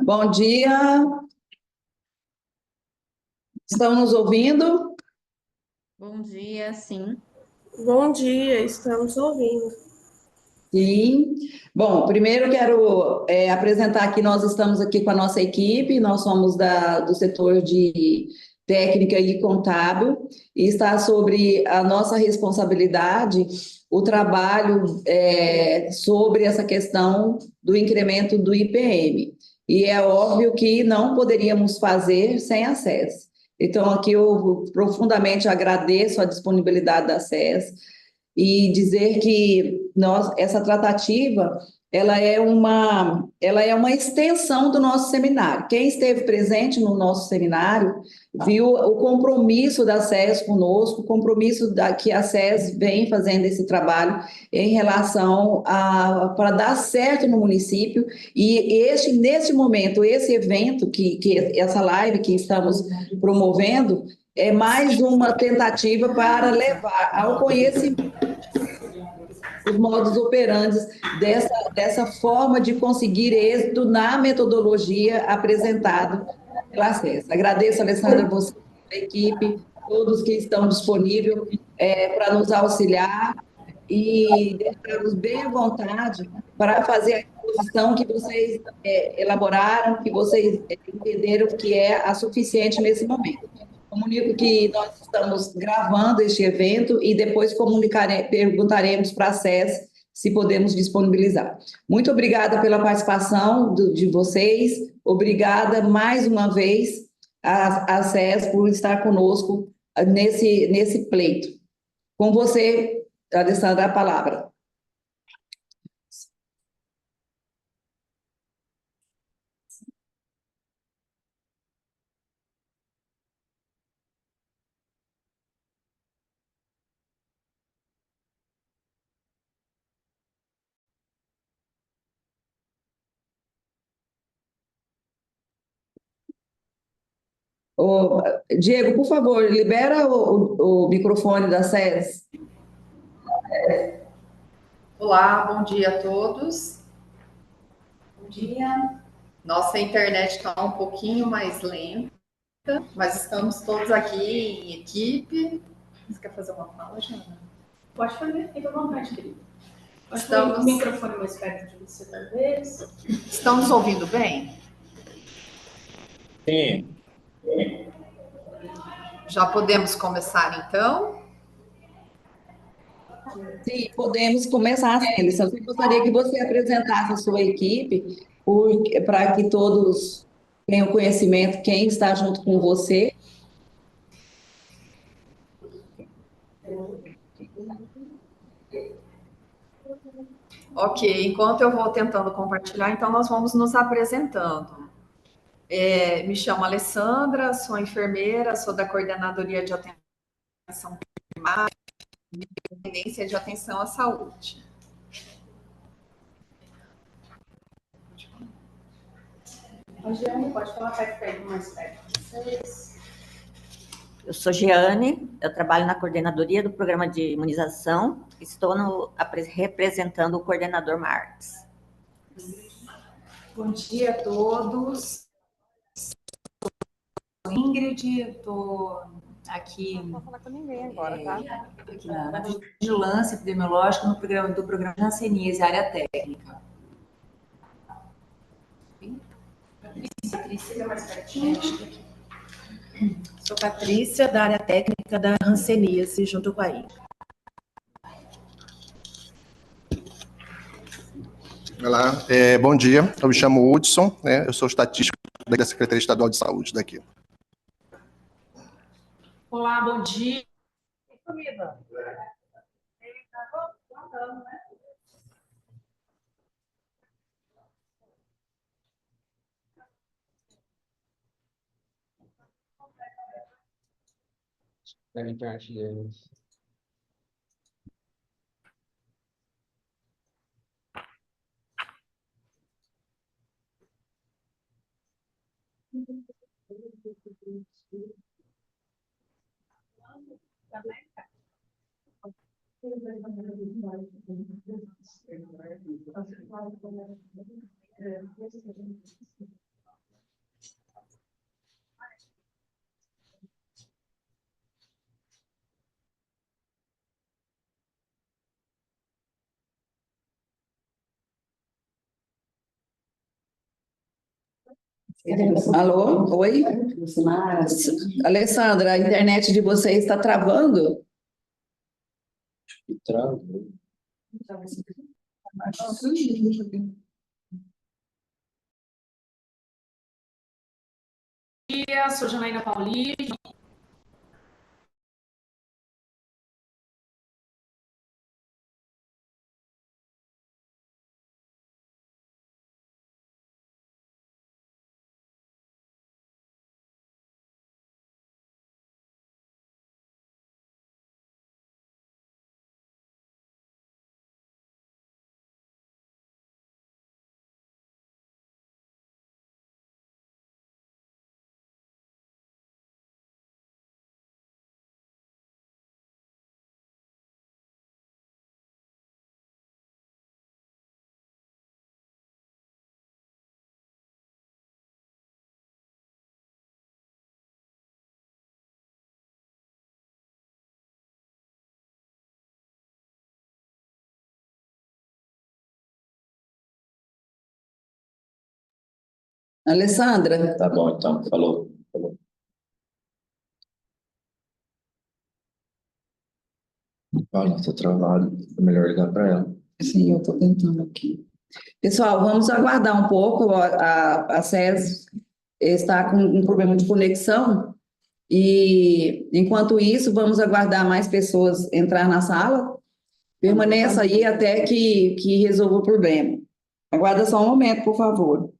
Bom dia, estão nos ouvindo? Bom dia, sim. Bom dia, estamos ouvindo. Sim. Bom, primeiro quero apresentar que nós estamos aqui com a nossa equipe, nós somos do setor de técnica e contábil, e está sobre a nossa responsabilidade o trabalho sobre essa questão do incremento do IPM. E é óbvio que não poderíamos fazer sem acesso. Então, aqui eu profundamente agradeço a disponibilidade da SES e dizer que essa tratativa ela é uma extensão do nosso seminário. Quem esteve presente no nosso seminário viu o compromisso da SES conosco, o compromisso que a SES vem fazendo esse trabalho em relação para dar certo no município. E nesse momento, esse evento, essa live que estamos promovendo, é mais uma tentativa para levar ao conhecimento os modos operantes dessa forma de conseguir êxito na metodologia apresentada pela SES. Agradeço, Alessandra, você, a equipe, todos que estão disponíveis para nos auxiliar e deixar-nos bem à vontade para fazer a exposição que vocês elaboraram, que vocês entenderam que é a suficiente nesse momento. Comunico que nós estamos gravando este evento e depois perguntaremos para a SES se podemos disponibilizar. Muito obrigada pela participação de vocês, obrigada mais uma vez à SES por estar conosco nesse pleito. Com você, Alessandra, a palavra. Diego, por favor, libera o microfone da SES. Olá, bom dia a todos. Bom dia. Nossa internet está um pouquinho mais lenta, mas estamos todos aqui em equipe. Você quer fazer uma fala, Jana? Pode fazer, fica à vontade, querido. Pode Estamos... pôr o microfone mais perto de você, talvez. Estão nos ouvindo bem? Sim. Já podemos começar, então? Sim, podemos começar assim, Alessandra. Eu gostaria que você apresentasse a sua equipe, para que todos tenham conhecimento, quem está junto com você. Ok, enquanto eu vou tentando compartilhar, então nós vamos nos apresentando. Me chamo Alessandra, sou enfermeira, sou da Coordenadoria de Atenção Primária, Dependência de Atenção à Saúde. Giane, pode falar, vai ficar mais perto de vocês. Eu sou Giane, eu trabalho na coordenadoria do programa de imunização, estou representando o coordenador Marques. Bom dia a todos. Sou Ingrid, estou aqui, Não vou falar com ninguém agora, tá? aqui na vigilância epidemiológica do programa Jansenise, área técnica. Patrícia, mais pertinho. Sou Patrícia, da área técnica da Hanseníase, junto com a INCA. Olá, bom dia, eu me chamo Hudson, né, eu sou estatístico da Secretaria Estadual de Saúde daqui. Olá, bom dia. Na internet deles. Alô? Oi? Alessandra, a internet de vocês está travando? Trava. dia, sou Janaína Paulista. Alessandra? Tá bom, então. Falou. Falou. Olha, tô travado. É melhor ligar para ela. Sim, eu estou tentando aqui. Pessoal, vamos aguardar um pouco. A SES está com um problema de conexão e, enquanto isso, vamos aguardar mais pessoas entrar na sala. Permaneça aí até que resolva o problema. Aguarda só um momento, por favor.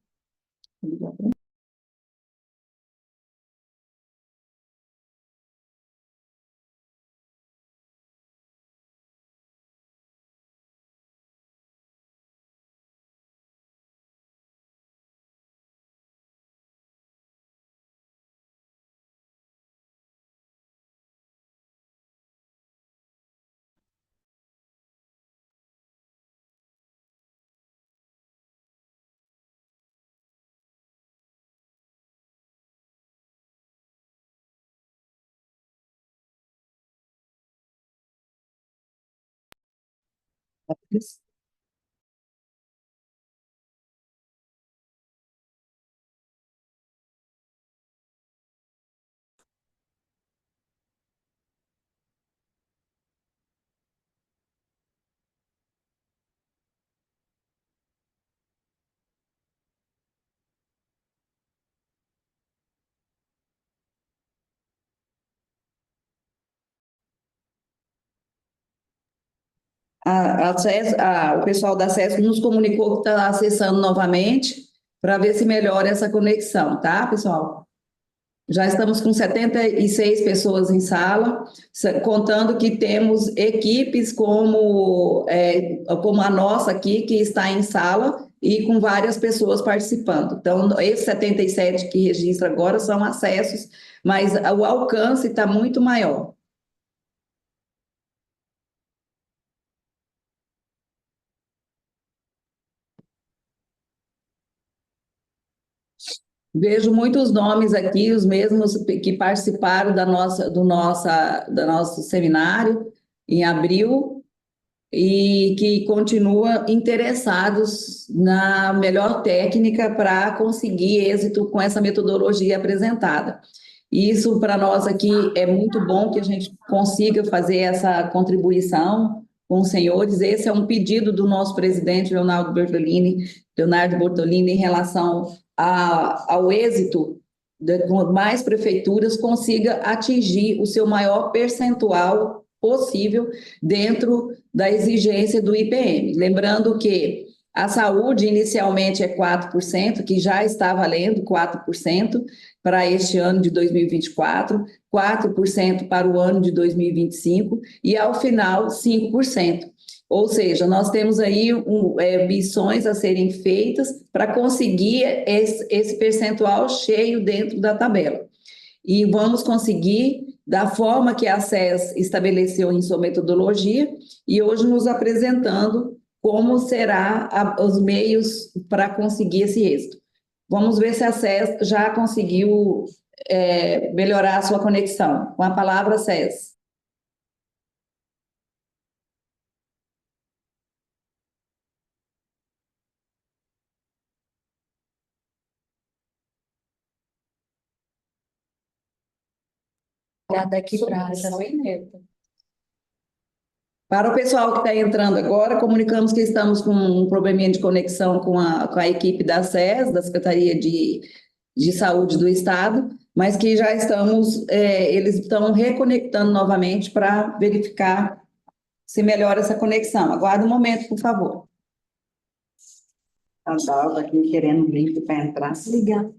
O pessoal da SES nos comunicou que está acessando novamente para ver se melhora essa conexão, tá, pessoal? Já estamos com 76 pessoas em sala, contando que temos equipes como a nossa aqui, que está em sala e com várias pessoas participando. Então, esses 77 que registra agora são acessos, mas o alcance está muito maior. Vejo muitos nomes aqui, os mesmos que participaram do nosso seminário em abril e que continuam interessados na melhor técnica para conseguir êxito com essa metodologia apresentada. Isso, para nós aqui, é muito bom que a gente consiga fazer essa contribuição com os senhores. Esse é um pedido do nosso presidente, Leonardo Bortolini, em relação ao êxito de mais prefeituras consiga atingir o seu maior percentual possível dentro da exigência do IPM. Lembrando que a saúde inicialmente é 4%, que já está valendo 4% para este ano de 2024, 4% para o ano de 2025 e, ao final, 5%. Ou seja, nós temos aí missões a serem feitas para conseguir esse percentual cheio dentro da tabela. E vamos conseguir da forma que a SES estabeleceu em sua metodologia e hoje nos apresentando como será os meios para conseguir esse êxito. Vamos ver se a SES já conseguiu melhorar a sua conexão. Com a palavra, SES. Daqui para Para o pessoal que está entrando agora, comunicamos que estamos com um probleminha de conexão com a equipe da SES, da Secretaria de Saúde do Estado, mas que já estamos, eles estão reconectando novamente para verificar se melhora essa conexão. Aguarde um momento, por favor. A Dalva aqui querendo um link para entrar. Ligar.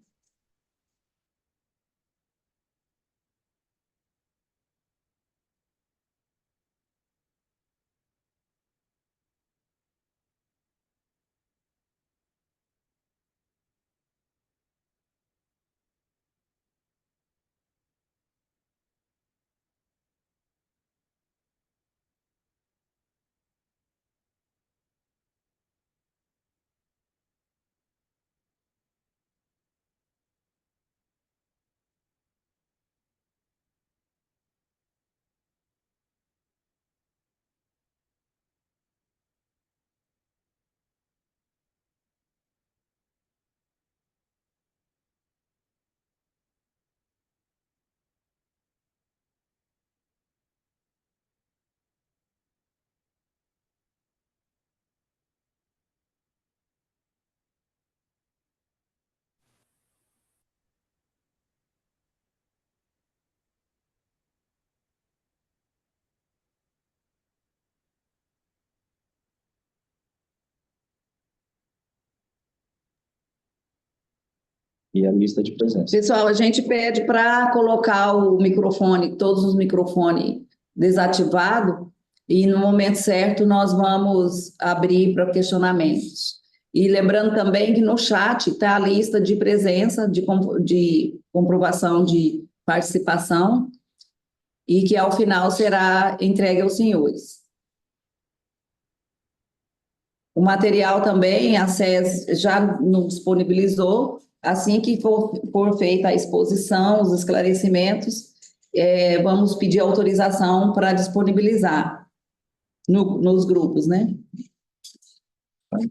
E a lista de presença. Pessoal, a gente pede para colocar o microfone, todos os microfones desativados, e no momento certo nós vamos abrir para questionamentos. E lembrando também que no chat está a lista de presença, de comprovação de participação, e que ao final será entregue aos senhores. O material também, a SES já nos disponibilizou. Assim que for feita a exposição, os esclarecimentos, vamos pedir autorização para disponibilizar nos grupos, né?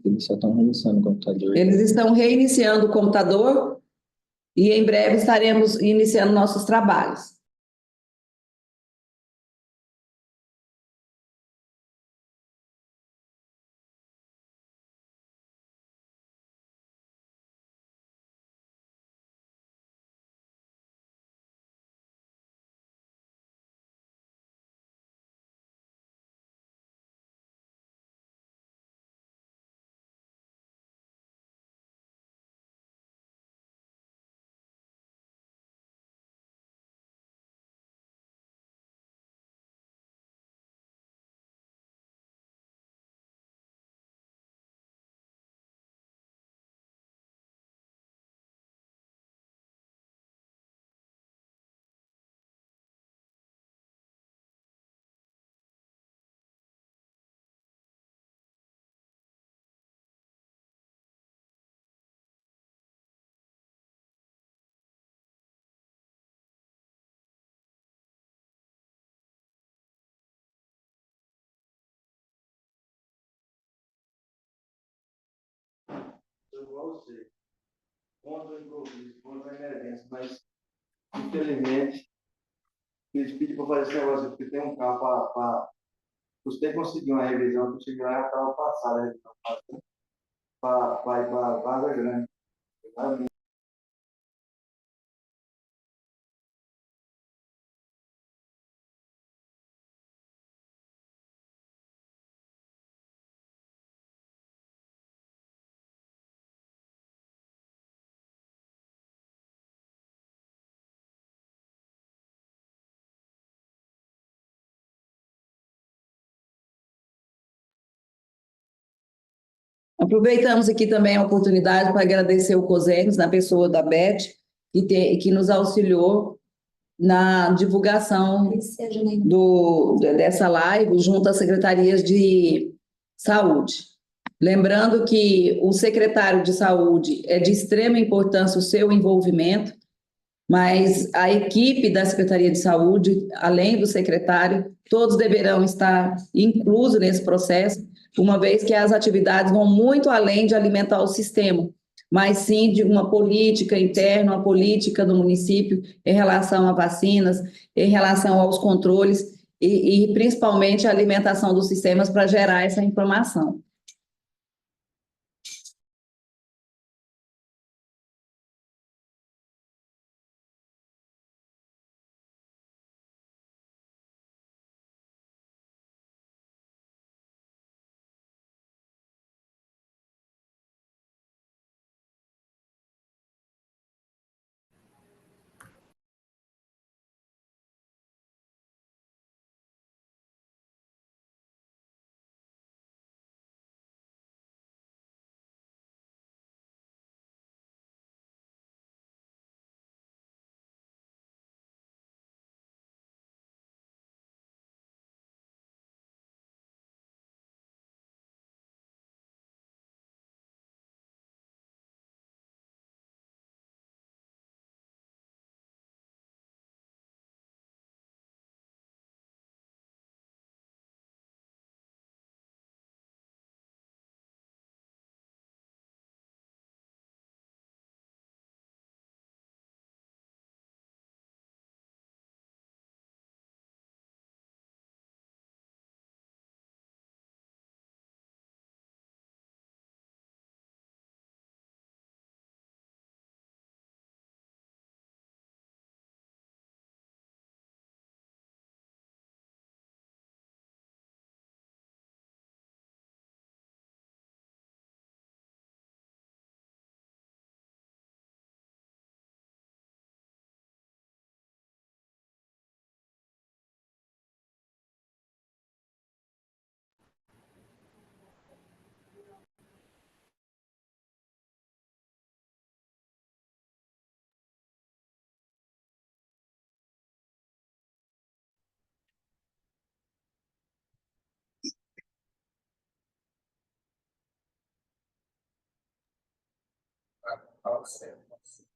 Eles só estão reiniciando o computador. Eles estão reiniciando o computador e em breve estaremos iniciando nossos trabalhos. Igual você, contra o improviso, contra a emergência, mas infelizmente eles pedem para fazer esse negócio, porque tem um carro para você conseguir uma revisão, que chegar lá já estava passada a revisão para ir para Vaza Grande. Aproveitamos aqui também a oportunidade para agradecer o COSENS, na pessoa da Beth, que nos auxiliou na divulgação dessa live junto às secretarias de saúde. Lembrando que o secretário de saúde é de extrema importância o seu envolvimento, mas a equipe da Secretaria de Saúde, além do secretário, todos deverão estar inclusos nesse processo, uma vez que as atividades vão muito além de alimentar o sistema, mas sim de uma política interna, uma política do município em relação a vacinas, em relação aos controles e principalmente a alimentação dos sistemas para gerar essa informação.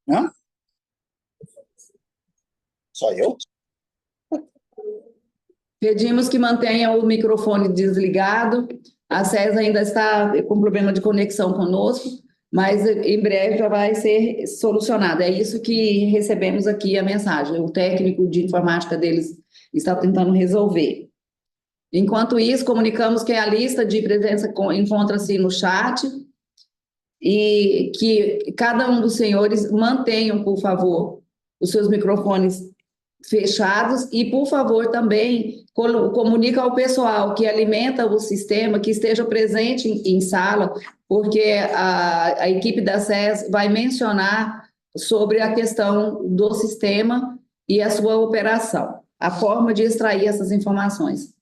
Hã? Só eu? Pedimos que mantenha o microfone desligado. A César ainda está com problema de conexão conosco, mas em breve já vai ser solucionado. É isso que recebemos aqui a mensagem. O técnico de informática deles está tentando resolver. Enquanto isso, comunicamos que a lista de presença encontra-se no chat e que cada um dos senhores mantenham, por favor, os seus microfones fechados e, por favor, também comunica ao pessoal que alimenta o sistema que esteja presente em sala, porque a equipe da SES vai mencionar sobre a questão do sistema e a sua operação, a forma de extrair essas informações.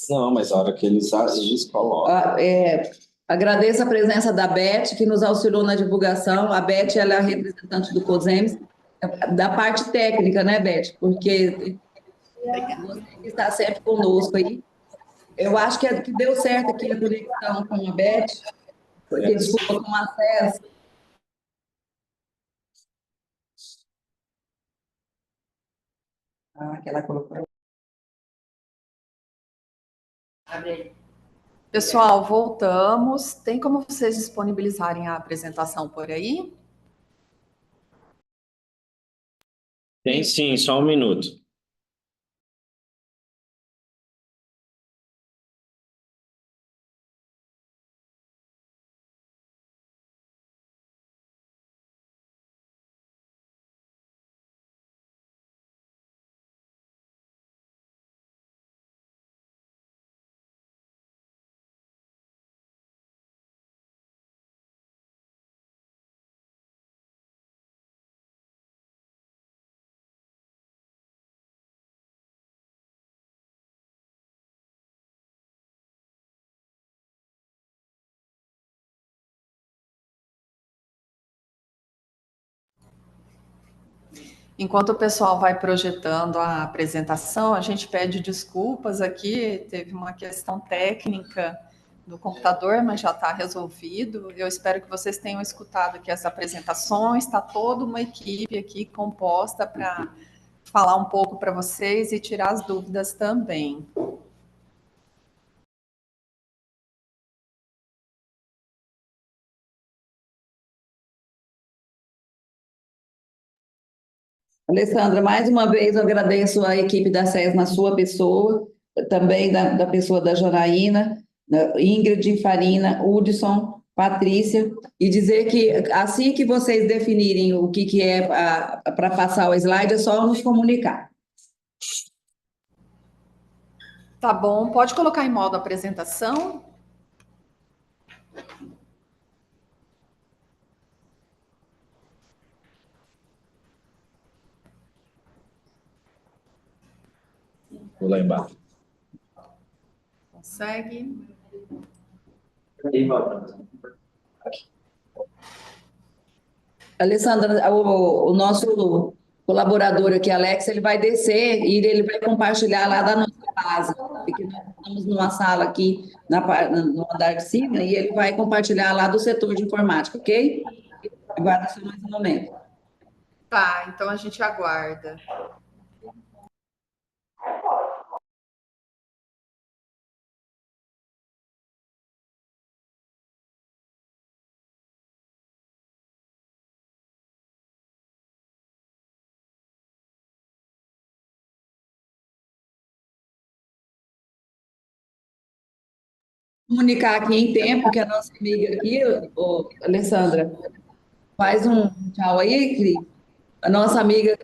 Não, mas a hora que eles colocam. Agradeço a presença da Beth, que nos auxiliou na divulgação. A Beth, ela é a representante do COSEMS, da parte técnica, né, Beth? Porque você está sempre conosco aí. Eu acho que deu certo aqui a conexão com a Beth, porque, desculpa, com o acesso. Que ela colocou. Pessoal, voltamos. Tem como vocês disponibilizarem a apresentação por aí? Tem sim, só um minuto. Enquanto o pessoal vai projetando a apresentação, a gente pede desculpas aqui, teve uma questão técnica do computador, mas já está resolvido. Eu espero que vocês tenham escutado aqui as apresentações, está toda uma equipe aqui composta para falar um pouco para vocês e tirar as dúvidas também. Alessandra, mais uma vez eu agradeço a equipe da SES na sua pessoa, também da pessoa da Janaína, da Ingrid, Farina, Hudson, Patrícia, e dizer que assim que vocês definirem o que é para passar o slide, é só nos comunicar. Tá bom, pode colocar em modo apresentação. Vou lá embaixo. Consegue? Alessandra, o nosso colaborador aqui, Alex, ele vai descer e ele vai compartilhar lá da nossa base, porque nós estamos numa sala aqui no andar de cima e ele vai compartilhar lá do setor de informática, ok? Aguarda só mais um momento. Tá, então a gente aguarda. Comunicar aqui em tempo que a nossa amiga aqui, Alessandra, faz um tchau aí, Cris. A nossa amiga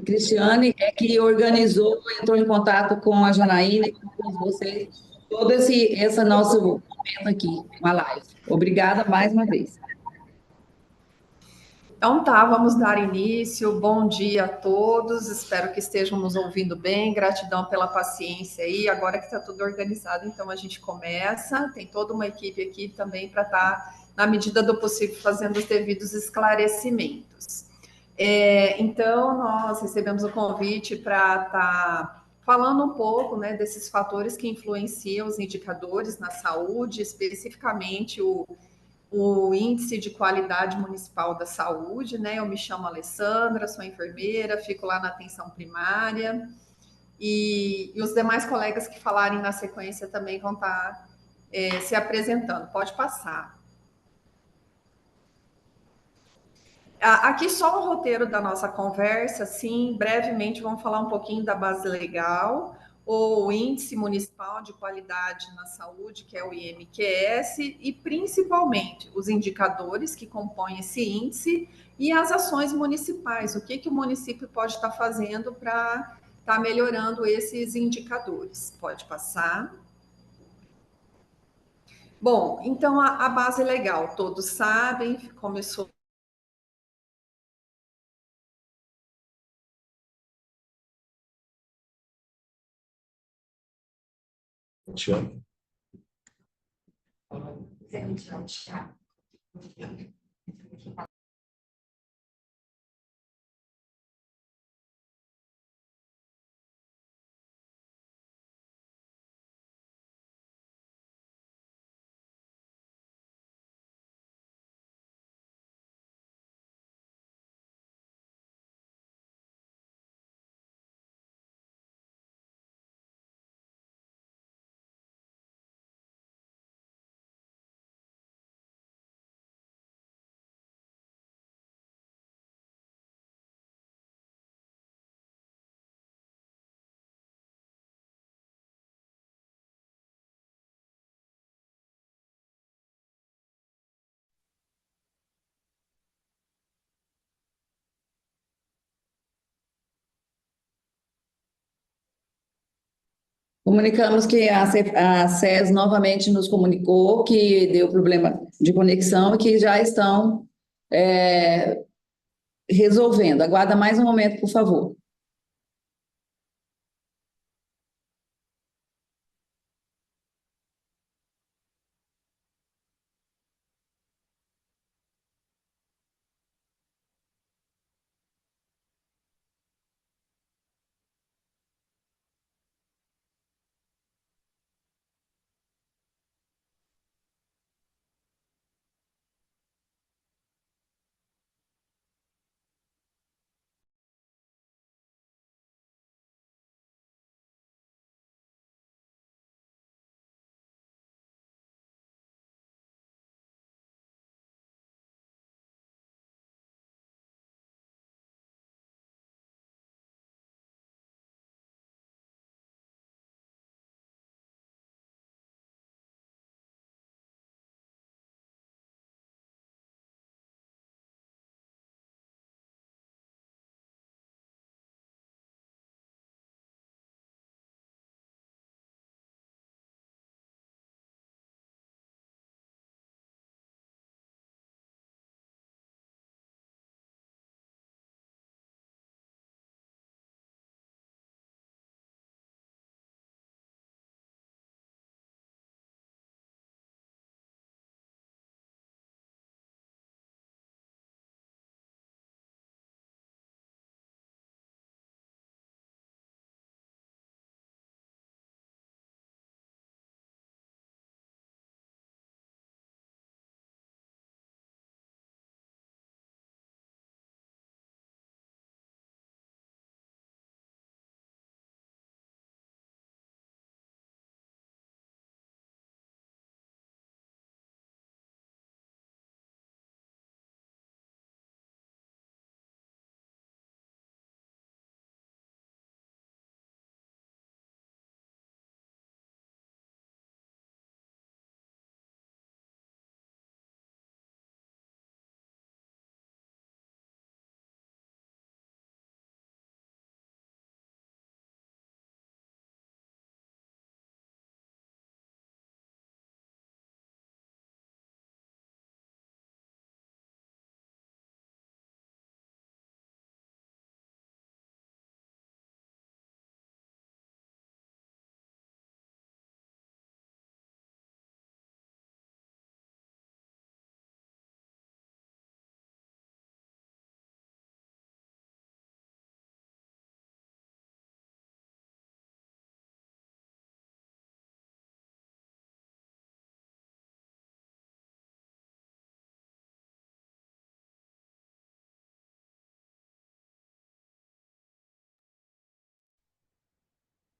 Cristiane é que organizou, entrou em contato com a Janaína e com vocês, todo esse nosso momento aqui, uma live. Obrigada mais uma vez. Então tá, vamos dar início. Bom dia a todos. Espero que estejam nos ouvindo bem. Gratidão pela paciência aí. Agora que está tudo organizado, então a gente começa. Tem toda uma equipe aqui também para estar, na medida do possível, fazendo os devidos esclarecimentos. Então, nós recebemos o convite para estar falando um pouco, né, desses fatores que influenciam os indicadores na saúde, especificamente o Índice de Qualidade Municipal da Saúde, né? Eu me chamo Alessandra, sou enfermeira, fico lá na atenção primária, e os demais colegas que falarem na sequência também vão estar se apresentando. Pode passar. Aqui só o roteiro da nossa conversa, sim, brevemente vamos falar um pouquinho da base legal, o Índice Municipal de Qualidade na Saúde, que é o IMQS, e principalmente os indicadores que compõem esse índice e as ações municipais, o que o município pode estar fazendo para estar melhorando esses indicadores. Pode passar. Bom, então a base legal, todos sabem, começou Tchau. Comunicamos que a SES novamente nos comunicou que deu problema de conexão e que já estão resolvendo. Aguarda mais um momento, por favor.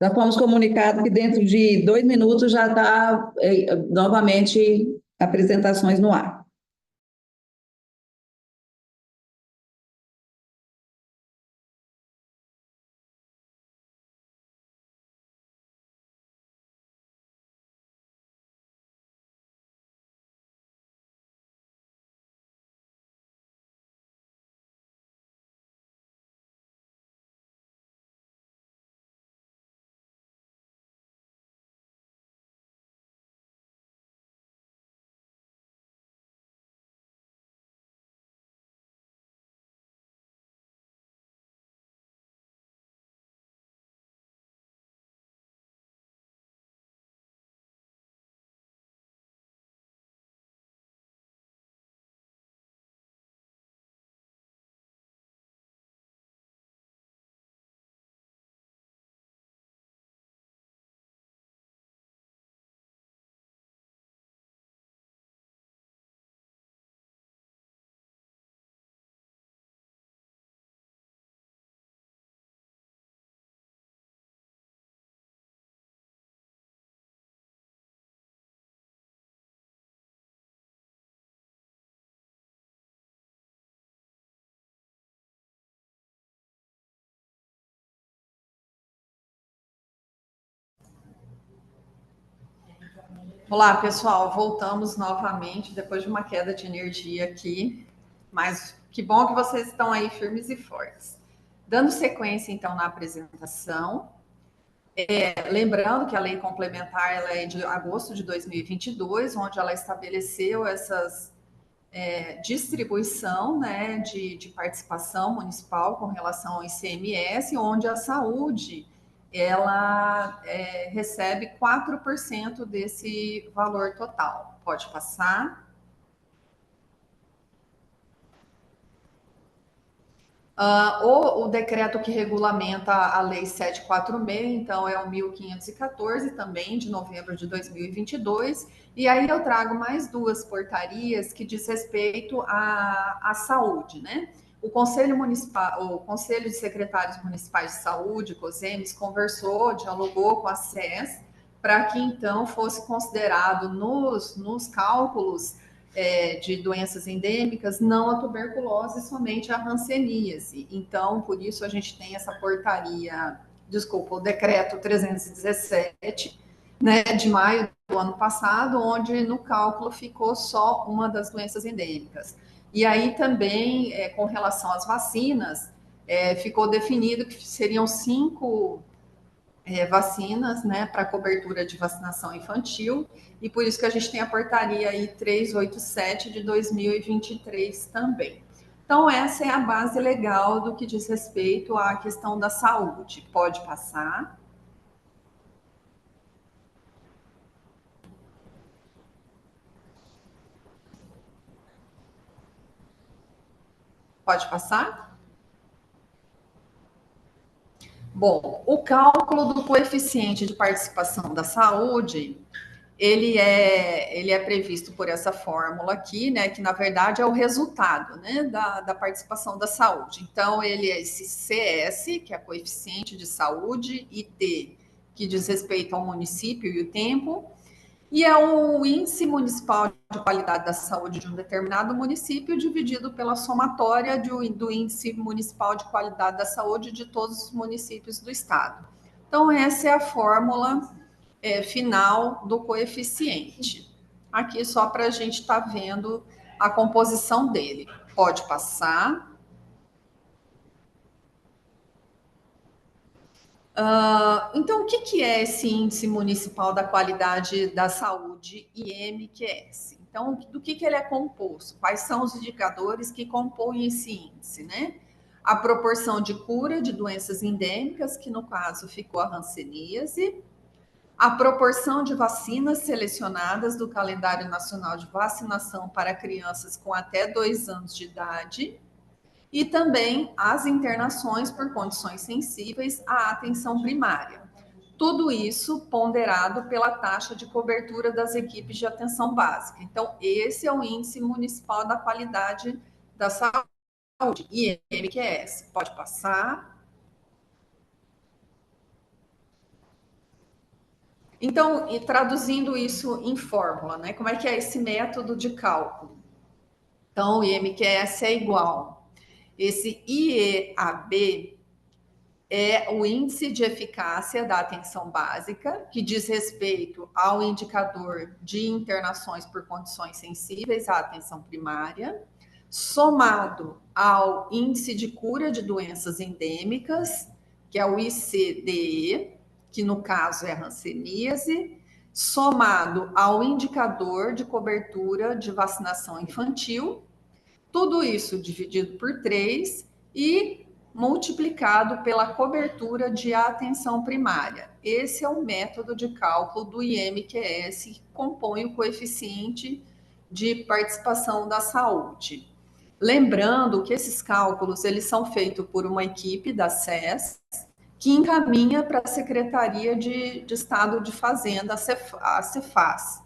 Já fomos comunicados que dentro de 2 minutos já está novamente apresentações no ar. Olá, pessoal, voltamos novamente depois de uma queda de energia aqui, mas que bom que vocês estão aí firmes e fortes. Dando sequência, então, na apresentação, lembrando que a lei complementar ela é de agosto de 2022, onde ela estabeleceu essas distribuição, né, de participação municipal com relação ao ICMS, onde a saúde ela recebe 4% desse valor total. Pode passar. O decreto que regulamenta a Lei 746, então é o 1514, também de novembro de 2022, e aí eu trago mais duas portarias que diz respeito à saúde, né? O Conselho Municipal, o Conselho de Secretários Municipais de Saúde, COSEMES, conversou, dialogou com a SES, para que então fosse considerado nos cálculos de doenças endêmicas, não a tuberculose, somente a hanseníase. Então, por isso a gente tem essa portaria, desculpa, o decreto 317, né, de maio do ano passado, onde no cálculo ficou só uma das doenças endêmicas. E aí também, com relação às vacinas, ficou definido que seriam 5 vacinas, né, para cobertura de vacinação infantil, e por isso que a gente tem a portaria aí 387 de 2023 também. Então, essa é a base legal do que diz respeito à questão da saúde. Pode passar. Pode passar? Bom, o cálculo do coeficiente de participação da saúde, ele é previsto por essa fórmula aqui, né, que na verdade é o resultado, né, da participação da saúde. Então, ele é esse CS, que é coeficiente de saúde, e T, que diz respeito ao município e o tempo, e é o índice municipal de qualidade da saúde de um determinado município dividido pela somatória do índice municipal de qualidade da saúde de todos os municípios do estado. Então, essa é a fórmula final do coeficiente. Aqui só para a gente estar vendo a composição dele. Pode passar. Então, o que é esse Índice Municipal da Qualidade da Saúde, IMQS? Então, do que ele é composto? Quais são os indicadores que compõem esse índice, né? A proporção de cura de doenças endêmicas, que no caso ficou a hanseníase, a proporção de vacinas selecionadas do Calendário Nacional de Vacinação para crianças com até 2 anos de idade, e também as internações por condições sensíveis à atenção primária. Tudo isso ponderado pela taxa de cobertura das equipes de atenção básica. Então, esse é o Índice Municipal da Qualidade da Saúde, IMQS. Pode passar. Então, e traduzindo isso em fórmula, né? Como é que é esse método de cálculo? Então, o IMQS é igual. Esse IEAB é o índice de eficácia da atenção básica, que diz respeito ao indicador de internações por condições sensíveis à atenção primária, somado ao índice de cura de doenças endêmicas, que é o ICDE, que no caso é a hanseníase, somado ao indicador de cobertura de vacinação infantil, tudo isso dividido por 3 e multiplicado pela cobertura de atenção primária. Esse é o método de cálculo do IMQS que compõe o coeficiente de participação da saúde. Lembrando que esses cálculos eles são feitos por uma equipe da SES que encaminha para a Secretaria de Estado de Fazenda, a Cefaz,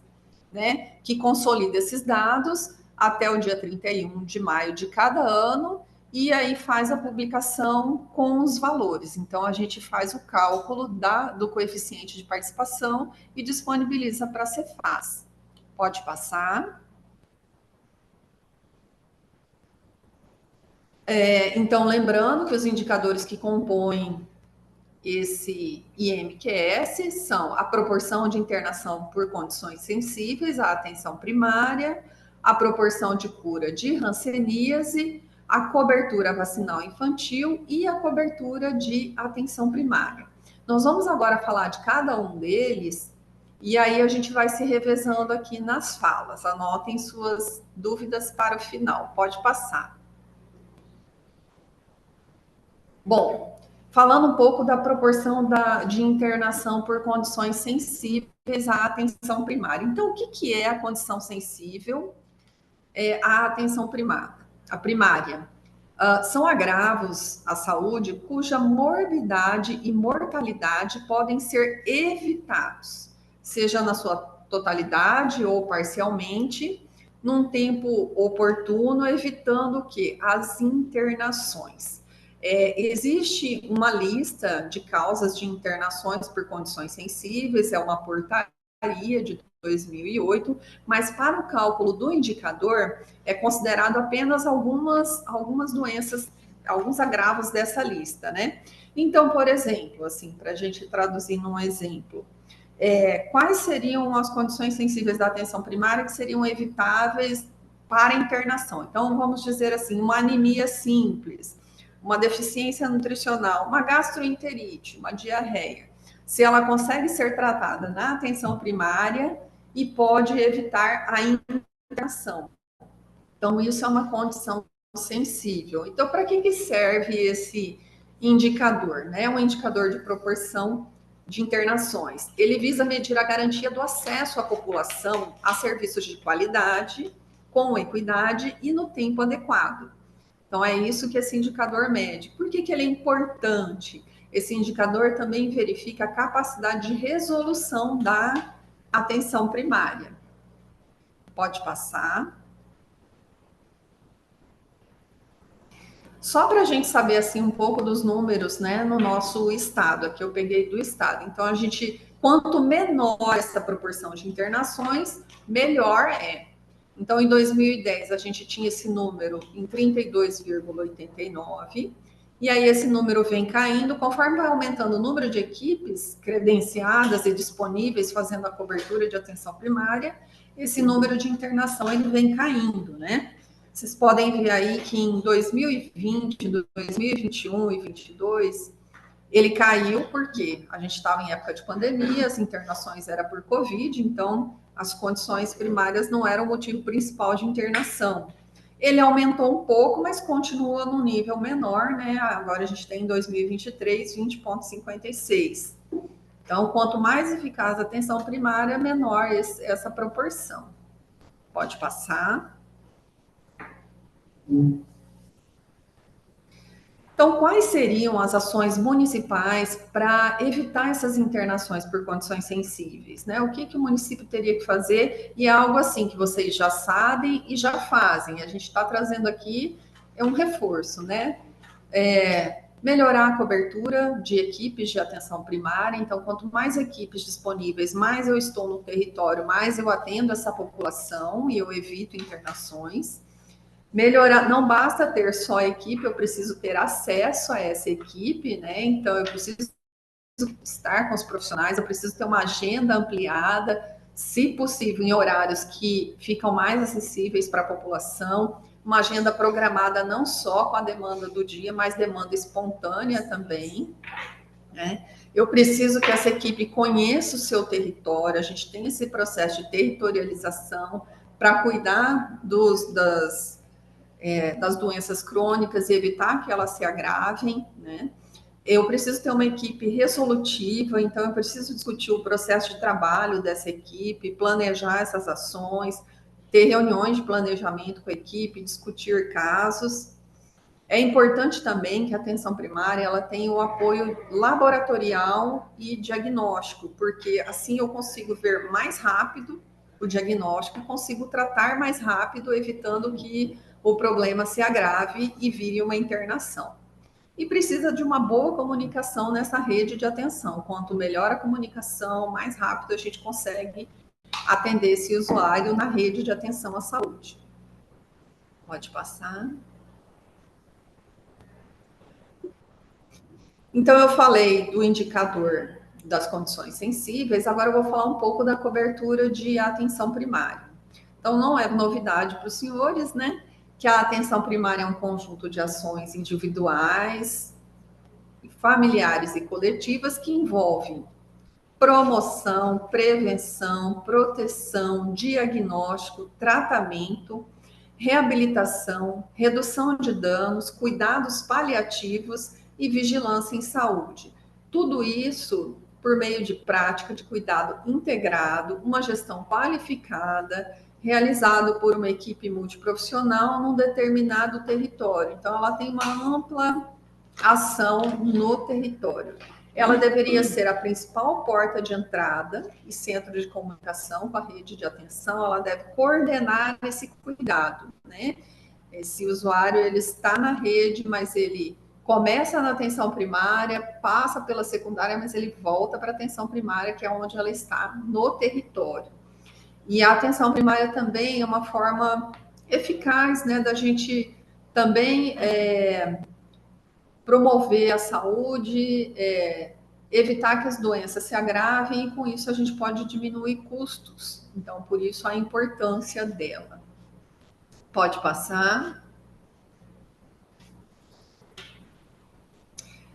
né, que consolida esses dados até o dia 31 de maio de cada ano e aí faz a publicação com os valores. Então, a gente faz o cálculo do coeficiente de participação e disponibiliza para a Cefaz. Pode passar. Então, lembrando que os indicadores que compõem esse IMQS são a proporção de internação por condições sensíveis à atenção primária, a proporção de cura de hanseníase, a cobertura vacinal infantil e a cobertura de atenção primária. Nós vamos agora falar de cada um deles e aí a gente vai se revezando aqui nas falas. Anotem suas dúvidas para o final. Pode passar. Bom, falando um pouco da proporção de internação por condições sensíveis à atenção primária. Então, o que é a condição sensível à atenção primária? A primária são agravos à saúde cuja morbidade e mortalidade podem ser evitados, seja na sua totalidade ou parcialmente, num tempo oportuno, evitando o quê? As internações. Existe uma lista de causas de internações por condições sensíveis, é uma portaria de 2008, mas para o cálculo do indicador é considerado apenas algumas doenças, alguns agravos dessa lista, né? Então, por exemplo, assim, para a gente traduzir num exemplo, quais seriam as condições sensíveis da atenção primária que seriam evitáveis para internação? Então, vamos dizer assim, uma anemia simples, uma deficiência nutricional, uma gastroenterite, uma diarreia, se ela consegue ser tratada na atenção primária e pode evitar a internação. Então, isso é uma condição sensível. Então, para que serve esse indicador, né? Um indicador de proporção de internações. Ele visa medir a garantia do acesso à população a serviços de qualidade, com equidade e no tempo adequado. Então, é isso que esse indicador mede. Por que ele é importante? Esse indicador também verifica a capacidade de resolução da atenção primária. Pode passar. Só para a gente saber assim um pouco dos números, né, no nosso estado, aqui eu peguei do estado. Então, quanto menor essa proporção de internações, melhor é. Então, em 2010, a gente tinha esse número em 32,89, e aí esse número vem caindo, conforme vai aumentando o número de equipes credenciadas e disponíveis fazendo a cobertura de atenção primária, esse número de internação ele vem caindo, né? Vocês podem ver aí que em 2020, 2021 e 2022, ele caiu porque a gente estava em época de pandemia, as internações eram por Covid, então as condições primárias não eram o motivo principal de internação. Ele aumentou um pouco, mas continua no nível menor, né? Agora a gente tem em 2023, 20,56. Então, quanto mais eficaz a atenção primária, menor essa proporção. Pode passar. Então, quais seriam as ações municipais para evitar essas internações por condições sensíveis, né? O que o município teria que fazer? E é algo assim que vocês já sabem e já fazem. A gente está trazendo aqui um reforço, né? Melhorar a cobertura de equipes de atenção primária. Então, quanto mais equipes disponíveis, mais eu estou no território, mais eu atendo essa população e eu evito internações. Melhorar, não basta ter só a equipe, eu preciso ter acesso a essa equipe, né? Então, eu preciso estar com os profissionais, eu preciso ter uma agenda ampliada, se possível, em horários que ficam mais acessíveis para a população, uma agenda programada não só com a demanda do dia, mas demanda espontânea também, né? Eu preciso que essa equipe conheça o seu território, a gente tem esse processo de territorialização para cuidar das doenças crônicas e evitar que elas se agravem, né? Eu preciso ter uma equipe resolutiva, então eu preciso discutir o processo de trabalho dessa equipe, planejar essas ações, ter reuniões de planejamento com a equipe, discutir casos. É importante também que a atenção primária ela tenha o apoio laboratorial e diagnóstico, porque assim eu consigo ver mais rápido o diagnóstico, consigo tratar mais rápido, evitando que o problema se agrave e vire uma internação. E precisa de uma boa comunicação nessa rede de atenção. Quanto melhor a comunicação, mais rápido a gente consegue atender esse usuário na rede de atenção à saúde. Pode passar. Então, eu falei do indicador das condições sensíveis, agora eu vou falar um pouco da cobertura de atenção primária. Então, não é novidade para os senhores, né, que a atenção primária é um conjunto de ações individuais, familiares e coletivas que envolvem promoção, prevenção, proteção, diagnóstico, tratamento, reabilitação, redução de danos, cuidados paliativos e vigilância em saúde. Tudo isso por meio de prática de cuidado integrado, uma gestão qualificada, realizado por uma equipe multiprofissional num determinado território. Então, ela tem uma ampla ação no território. Ela deveria ser a principal porta de entrada e centro de comunicação com a rede de atenção. Ela deve coordenar esse cuidado, né? Esse usuário, ele está na rede, mas ele começa na atenção primária, passa pela secundária, mas ele volta para a atenção primária, que é onde ela está no território. E a atenção primária também é uma forma eficaz, né, da gente também promover a saúde, evitar que as doenças se agravem, e com isso a gente pode diminuir custos. Então, por isso a importância dela. Pode passar.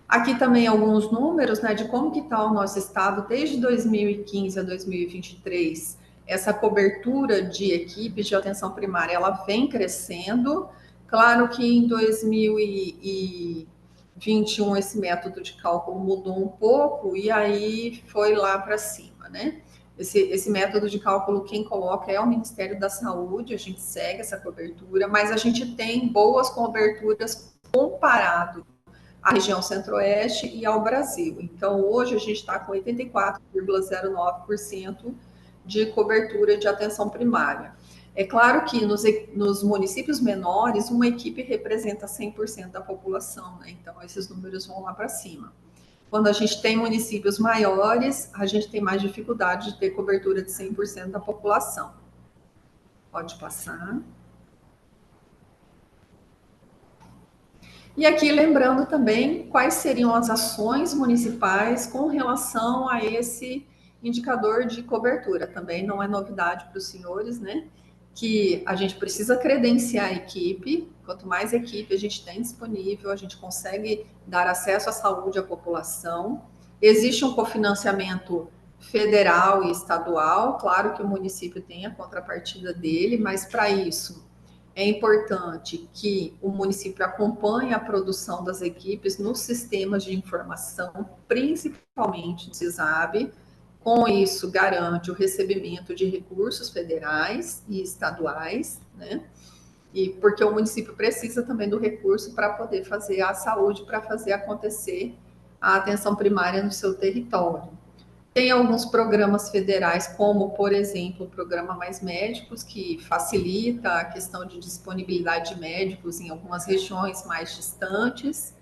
Aqui também alguns números, né, de como que está o nosso estado desde 2015 a 2023. Essa cobertura de equipes de atenção primária, ela vem crescendo. Claro que em 2021 esse método de cálculo mudou um pouco e aí foi lá para cima, né? Esse método de cálculo, quem coloca é o Ministério da Saúde, a gente segue essa cobertura, mas a gente tem boas coberturas comparado à região centro-oeste e ao Brasil. Então, hoje a gente está com 84,09% de cobertura de atenção primária. É claro que nos municípios menores, uma equipe representa 100% da população, né? Então, esses números vão lá para cima. Quando a gente tem municípios maiores, a gente tem mais dificuldade de ter cobertura de 100% da população. Pode passar. E aqui lembrando também quais seriam as ações municipais com relação a esse indicador de cobertura. Também não é novidade para os senhores, né? Que a gente precisa credenciar a equipe. Quanto mais equipe a gente tem disponível, a gente consegue dar acesso à saúde à população. Existe um cofinanciamento federal e estadual, claro que o município tem a contrapartida dele, mas para isso é importante que o município acompanhe a produção das equipes nos sistemas de informação, principalmente no SISAB. Com isso, garante o recebimento de recursos federais e estaduais, né? E porque o município precisa também do recurso para poder fazer a saúde, para fazer acontecer a atenção primária no seu território. Tem alguns programas federais, como, por exemplo, o Programa Mais Médicos, que facilita a questão de disponibilidade de médicos em algumas regiões mais distantes.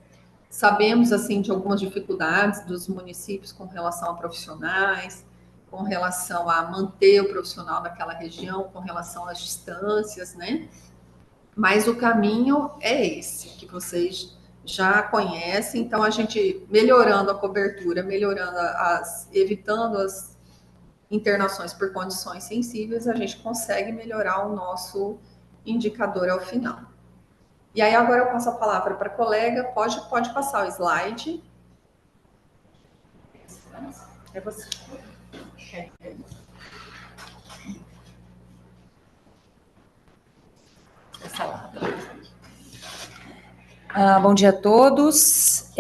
Sabemos, assim, de algumas dificuldades dos municípios com relação a profissionais, com relação a manter o profissional naquela região, com relação às distâncias, né? Mas o caminho é esse, que vocês já conhecem. Então, a gente melhorando a cobertura, evitando as internações por condições sensíveis, a gente consegue melhorar o nosso indicador ao final. E aí, agora eu passo a palavra para a colega. Pode passar o slide. É você. Bom dia a todos.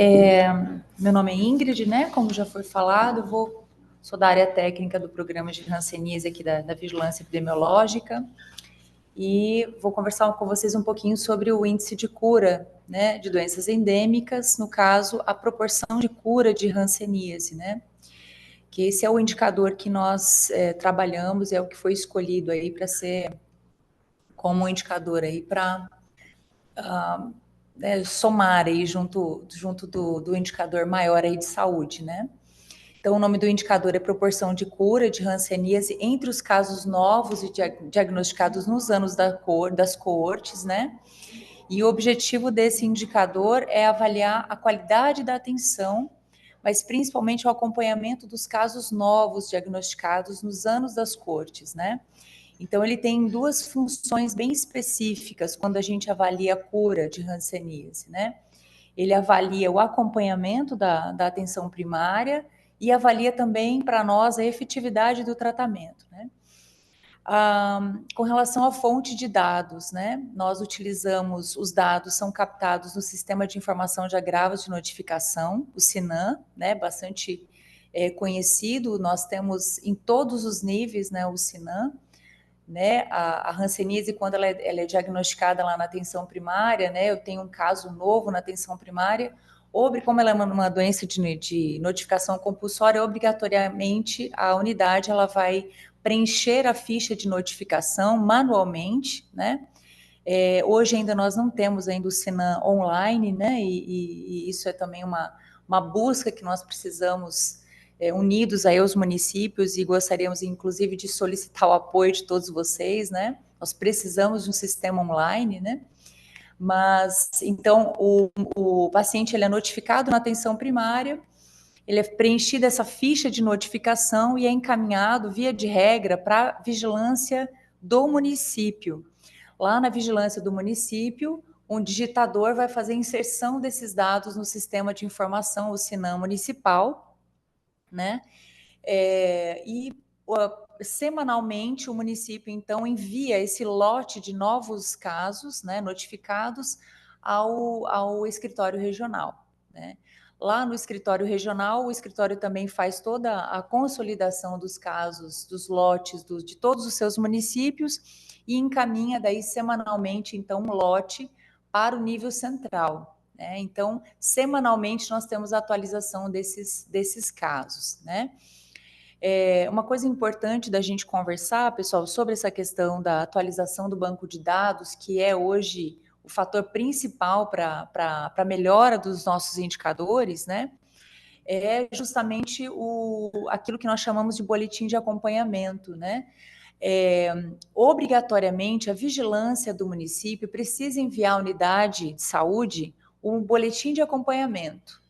Meu nome é Ingrid, né? Como já foi falado, sou da área técnica do programa de hanseníase aqui da Vigilância Epidemiológica e vou conversar com vocês um pouquinho sobre o índice de cura, né, de doenças endêmicas, no caso, a proporção de cura de hanseníase, né? Que esse é o indicador que nós trabalhamos, é o que foi escolhido aí para ser como indicador aí para somar aí junto do indicador maior aí de saúde, né? Então, o nome do indicador é proporção de cura de hanseníase entre os casos novos e diagnosticados nos anos das coortes, né? E o objetivo desse indicador é avaliar a qualidade da atenção, mas principalmente o acompanhamento dos casos novos diagnosticados nos anos das coortes, né? Então, ele tem duas funções bem específicas quando a gente avalia a cura de hanseníase, né? Ele avalia o acompanhamento da atenção primária e avalia também para nós a efetividade do tratamento, né? Com relação à fonte de dados, né? Nós utilizamos, os dados são captados no Sistema de Informação de Agravos de Notificação, o SINAM, né? Bastante conhecido, nós temos em todos os níveis, né, o SINAM, né? A hanseníase, quando ela é diagnosticada lá na atenção primária, né? Eu tenho um caso novo na atenção primária, como ela é uma doença de notificação compulsória, obrigatoriamente a unidade ela vai preencher a ficha de notificação manualmente, né? Hoje ainda nós não temos ainda o SINAM online, né? E isso é também uma busca que nós precisamos unidos aí aos municípios, e gostaríamos inclusive de solicitar o apoio de todos vocês, né? Nós precisamos de um sistema online, né? Mas, então, o paciente ele é notificado na atenção primária, ele é preenchido essa ficha de notificação e é encaminhado, via de regra, para a vigilância do município. Lá na vigilância do município, um digitador vai fazer a inserção desses dados no sistema de informação, o SINAM municipal, né? Semanalmente o município então envia esse lote de novos casos, né, notificados ao escritório regional, né? Lá no escritório regional, o escritório também faz toda a consolidação dos casos, dos lotes de todos os seus municípios e encaminha daí semanalmente então um lote para o nível central, né? Então, semanalmente nós temos a atualização desses casos, né? Uma coisa importante da gente conversar, pessoal, sobre essa questão da atualização do banco de dados, que é hoje o fator principal para a melhora dos nossos indicadores, né? É justamente aquilo que nós chamamos de boletim de acompanhamento, né? Obrigatoriamente, a vigilância do município precisa enviar à unidade de saúde um boletim de acompanhamento.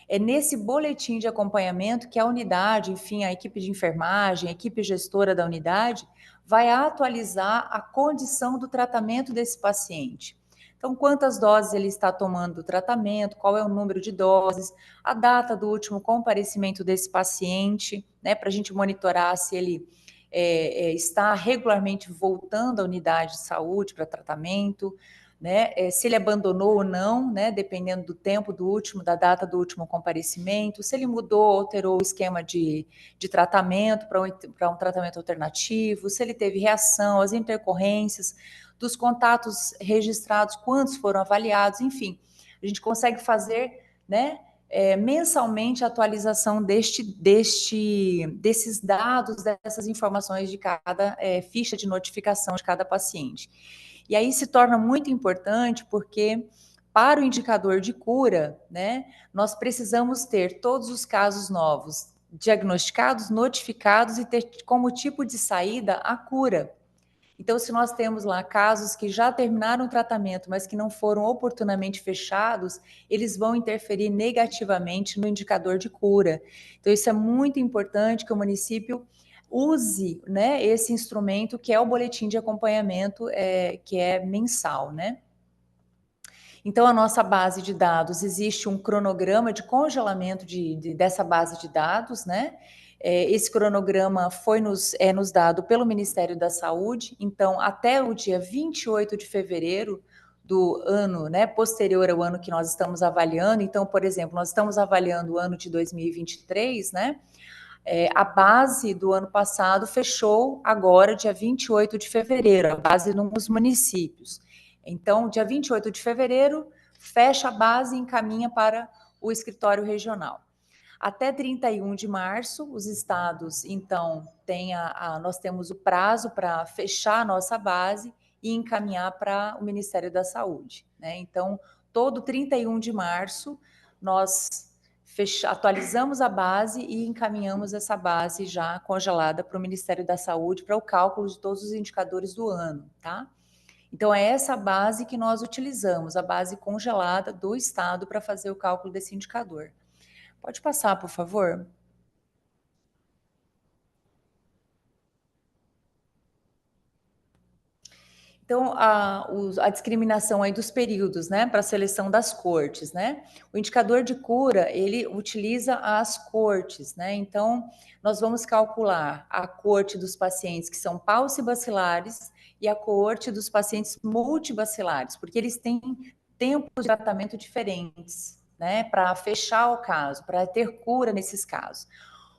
É nesse boletim de acompanhamento que a unidade, enfim, a equipe de enfermagem, a equipe gestora da unidade, vai atualizar a condição do tratamento desse paciente. Então, quantas doses ele está tomando do tratamento, qual é o número de doses, a data do último comparecimento desse paciente, né, para a gente monitorar se ele está regularmente voltando à unidade de saúde para tratamento, né, se ele abandonou ou não, né, dependendo do tempo da data do último comparecimento, se ele mudou, alterou o esquema de tratamento para um tratamento alternativo, se ele teve reação, as intercorrências, dos contatos registrados, quantos foram avaliados, enfim, a gente consegue fazer, né, mensalmente a atualização desses dados, dessas informações de cada ficha de notificação de cada paciente. E aí se torna muito importante porque para o indicador de cura, né, nós precisamos ter todos os casos novos diagnosticados, notificados e ter como tipo de saída a cura. Então, se nós temos lá casos que já terminaram o tratamento, mas que não foram oportunamente fechados, eles vão interferir negativamente no indicador de cura. Então, isso é muito importante que o município use, né, esse instrumento que é o boletim de acompanhamento, que é mensal, né? Então, a nossa base de dados, existe um cronograma de congelamento dessa base de dados, né? Esse cronograma foi nos dado pelo Ministério da Saúde, então, até o dia 28 de fevereiro do ano, né, posterior ao ano que nós estamos avaliando. Então, por exemplo, nós estamos avaliando o ano de 2023, né? A base do ano passado fechou agora, dia 28 de fevereiro, a base nos municípios. Então, dia 28 de fevereiro, fecha a base e encaminha para o escritório regional. Até 31 de março, os estados, então, nós temos o prazo para fechar a nossa base e encaminhar para o Ministério da Saúde, né? Então, todo 31 de março, nós atualizamos a base e encaminhamos essa base já congelada para o Ministério da Saúde para o cálculo de todos os indicadores do ano, tá? Então, é essa base que nós utilizamos, a base congelada do Estado para fazer o cálculo desse indicador. Pode passar, por favor? Então, a discriminação aí dos períodos, né, para a seleção das cortes, né? O indicador de cura, ele utiliza as cortes, né? Então, nós vamos calcular a corte dos pacientes que são paucibacilares e a coorte dos pacientes multibacilares, porque eles têm tempos de tratamento diferentes, né, para fechar o caso, para ter cura nesses casos.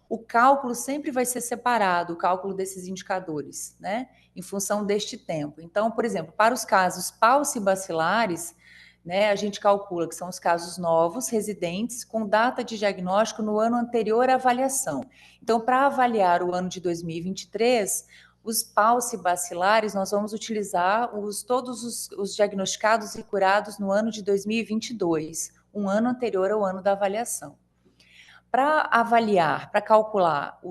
O cálculo sempre vai ser separado, o cálculo desses indicadores, né, em função deste tempo. Então, por exemplo, para os casos paucibacilares, né, a gente calcula que são os casos novos, residentes, com data de diagnóstico no ano anterior à avaliação. Então, para avaliar o ano de 2023, os paucibacilares, nós vamos utilizar todos os diagnosticados e curados no ano de 2022, um ano anterior ao ano da avaliação. Para avaliar, para calcular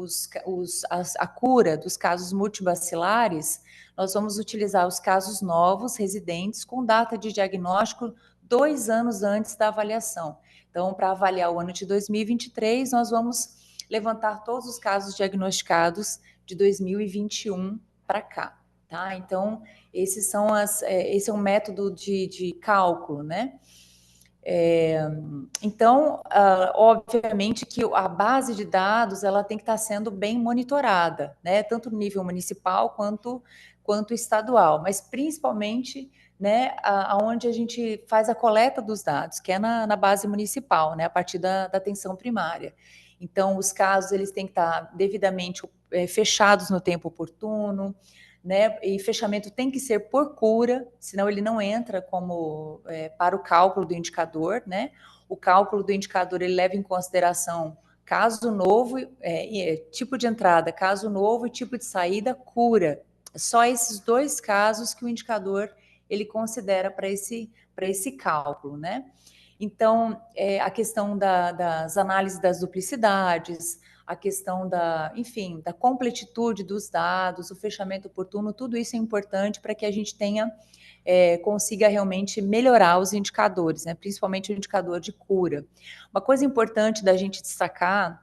a cura dos casos multibacilares, nós vamos utilizar os casos novos, residentes, com data de diagnóstico 2 anos antes da avaliação. Então, para avaliar o ano de 2023, nós vamos levantar todos os casos diagnosticados de 2021 para cá, tá? Então, esse é um método de cálculo, né? Então, obviamente que a base de dados ela tem que estar sendo bem monitorada, né? Tanto no nível municipal quanto estadual, mas principalmente, né, aonde a gente faz a coleta dos dados, que é na base municipal, né, a partir da atenção primária. Então, os casos eles têm que estar devidamente fechados no tempo oportuno, né, e fechamento tem que ser por cura, senão ele não entra como para o cálculo do indicador, né? O cálculo do indicador ele leva em consideração caso novo, tipo de entrada, caso novo e tipo de saída, cura. Só esses 2 casos que o indicador ele considera para esse cálculo, né? Então, a questão das análises das duplicidades, a questão da completitude dos dados, o fechamento oportuno, tudo isso é importante para que a gente consiga realmente melhorar os indicadores, né? Principalmente o indicador de cura. Uma coisa importante da gente destacar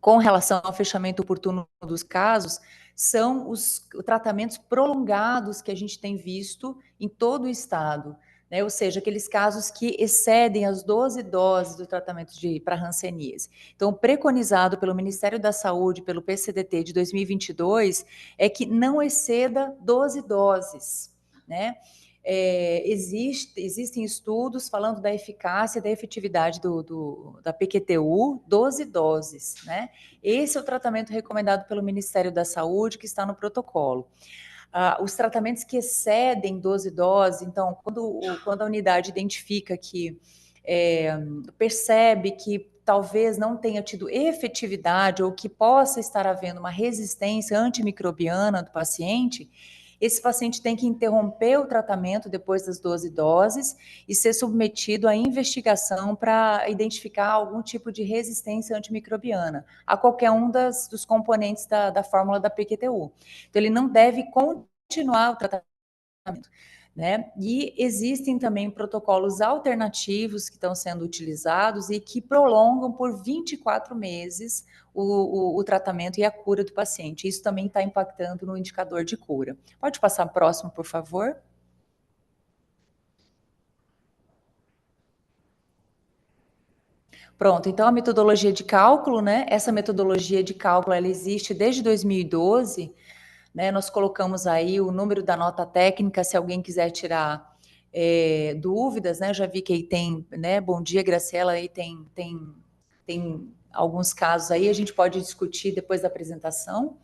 com relação ao fechamento oportuno dos casos são os tratamentos prolongados que a gente tem visto em todo o estado, né? Ou seja, aqueles casos que excedem as 12 doses do tratamento para hanseníase. Então, preconizado pelo Ministério da Saúde, pelo PCDT de 2022, é que não exceda 12 doses, né? Existem estudos falando da eficácia e da efetividade da PQTU, 12 doses, né? Esse é o tratamento recomendado pelo Ministério da Saúde, que está no protocolo. Os tratamentos que excedem 12 doses, então, quando a unidade identifica que percebe que talvez não tenha tido efetividade ou que possa estar havendo uma resistência antimicrobiana do paciente, esse paciente tem que interromper o tratamento depois das 12 doses e ser submetido à investigação para identificar algum tipo de resistência antimicrobiana a qualquer um dos componentes da fórmula da PQTU. Então, ele não deve continuar o tratamento, né? E existem também protocolos alternativos que estão sendo utilizados e que prolongam por 24 meses o tratamento e a cura do paciente. Isso também está impactando no indicador de cura. Pode passar próximo, por favor? Pronto, então a metodologia de cálculo, né? Essa metodologia de cálculo, ela existe desde 2012, né? Nós colocamos aí o número da nota técnica, se alguém quiser tirar dúvidas, né? Já vi que aí tem, né? Bom dia, Graciela, aí tem alguns casos aí, a gente pode discutir depois da apresentação.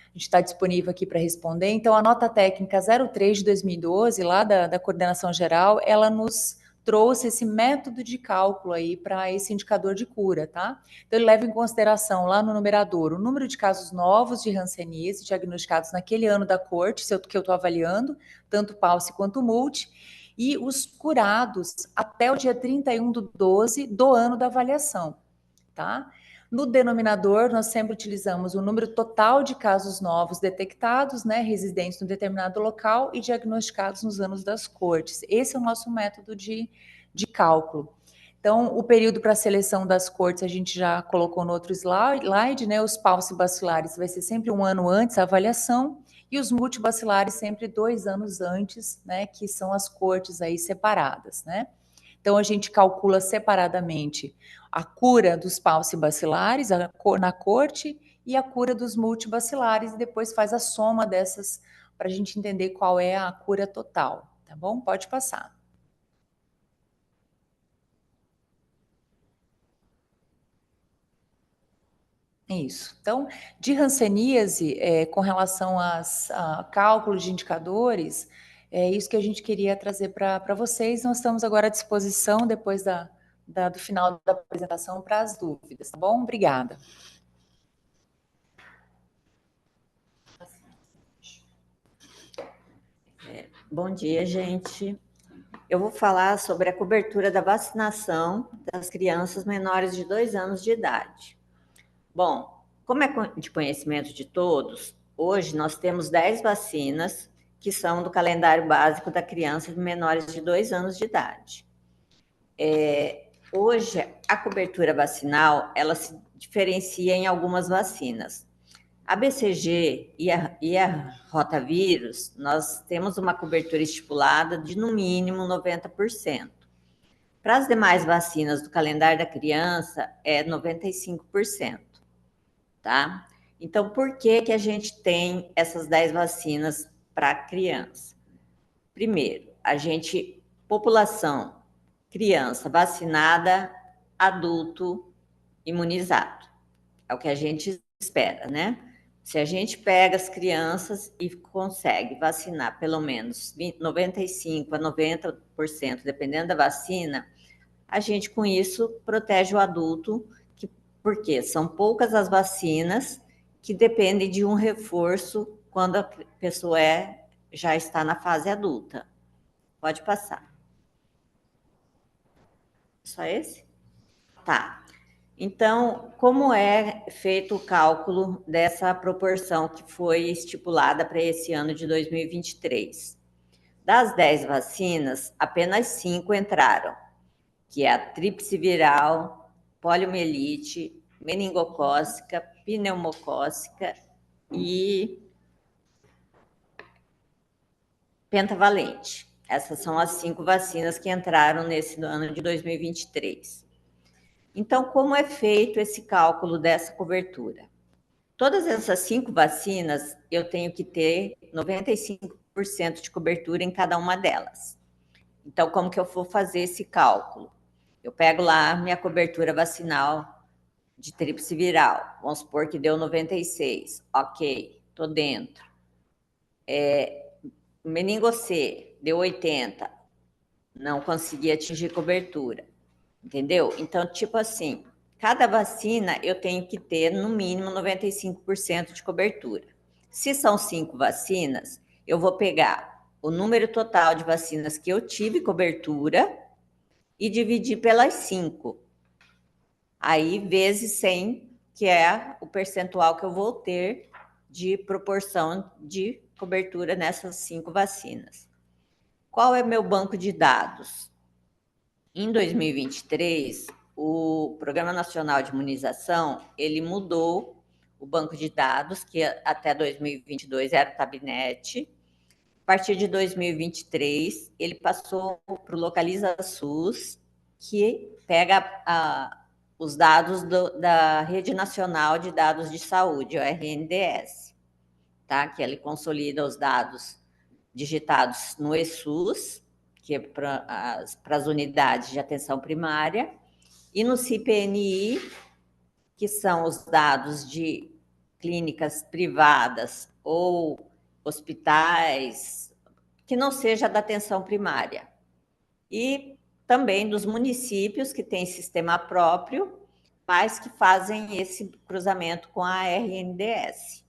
A gente está disponível aqui para responder. Então, a nota técnica 03 de 2012, lá da coordenação geral, ela nos trouxe esse método de cálculo aí para esse indicador de cura, tá? Então, ele leva em consideração lá no numerador o número de casos novos de hanseníase diagnosticados naquele ano da corte, que eu estou avaliando, tanto Pulse quanto Multi, e os curados até o dia 31/12 do ano da avaliação, tá? No denominador, nós sempre utilizamos o número total de casos novos detectados, né, residentes no determinado local e diagnosticados nos anos das cortes. Esse é o nosso método de cálculo. Então, o período para a seleção das cortes a gente já colocou no outro slide, né, os paucibacilares vai ser sempre 1 ano antes a avaliação e os multibacilares sempre 2 anos antes, né, que são as cortes aí separadas, né. Então, a gente calcula separadamente a cura dos paucibacilares na corte e a cura dos multibacilares, e depois faz a soma dessas para a gente entender qual é a cura total, tá bom? Pode passar. Isso. Então, de hanseníase, com relação a cálculos de indicadores, é isso que a gente queria trazer para vocês. Nós estamos agora à disposição, depois do final da apresentação, para as dúvidas, tá bom? Obrigada. Bom dia, gente. Eu vou falar sobre a cobertura da vacinação das crianças menores de 2 anos de idade. Bom, como é de conhecimento de todos, hoje nós temos 10 vacinas que são do calendário básico da criança de menores de 2 anos de idade. Hoje, a cobertura vacinal, ela se diferencia em algumas vacinas. A BCG e a rotavírus, nós temos uma cobertura estipulada de no mínimo 90%. Para as demais vacinas do calendário da criança, é 95%, tá? Então, por que a gente tem essas 10 vacinas para criança? Primeiro, população, criança vacinada, adulto imunizado. É o que a gente espera, né? Se a gente pega as crianças e consegue vacinar pelo menos 95% a 90%, dependendo da vacina, a gente com isso protege o adulto, porque são poucas as vacinas que dependem de um reforço quando a pessoa já está na fase adulta. Pode passar. Só esse? Tá. Então, como é feito o cálculo dessa proporção que foi estipulada para esse ano de 2023? Das 10 vacinas, apenas 5 entraram, que é a tríplice viral, poliomielite, meningocócica, pneumocócica e pentavalente. Essas são as 5 vacinas que entraram nesse ano de 2023. Então, como é feito esse cálculo dessa cobertura? Todas essas 5 vacinas, eu tenho que ter 95% de cobertura em cada uma delas. Então, como que eu vou fazer esse cálculo? Eu pego lá minha cobertura vacinal de tríplice viral. Vamos supor que deu 96. Ok, tô dentro. Meningo C, deu 80. Não consegui atingir cobertura. Entendeu? Então, tipo assim, cada vacina eu tenho que ter no mínimo 95% de cobertura. Se são 5 vacinas, eu vou pegar o número total de vacinas que eu tive cobertura e dividir pelas 5. Aí, vezes 100, que é o percentual que eu vou ter de proporção de cobertura nessas 5 vacinas. Qual é meu banco de dados? Em 2023, o Programa Nacional de Imunização, ele mudou o banco de dados, que até 2022 era o Tabnet. A partir de 2023, ele passou para o Localiza SUS, que pega os dados da Rede Nacional de Dados de Saúde, o RNDS, tá? Que ele consolida os dados digitados no eSUS, que é para as unidades de atenção primária, e no CIPNI, que são os dados de clínicas privadas ou hospitais, que não seja da atenção primária. E também dos municípios que têm sistema próprio, mas que fazem esse cruzamento com a RNDS.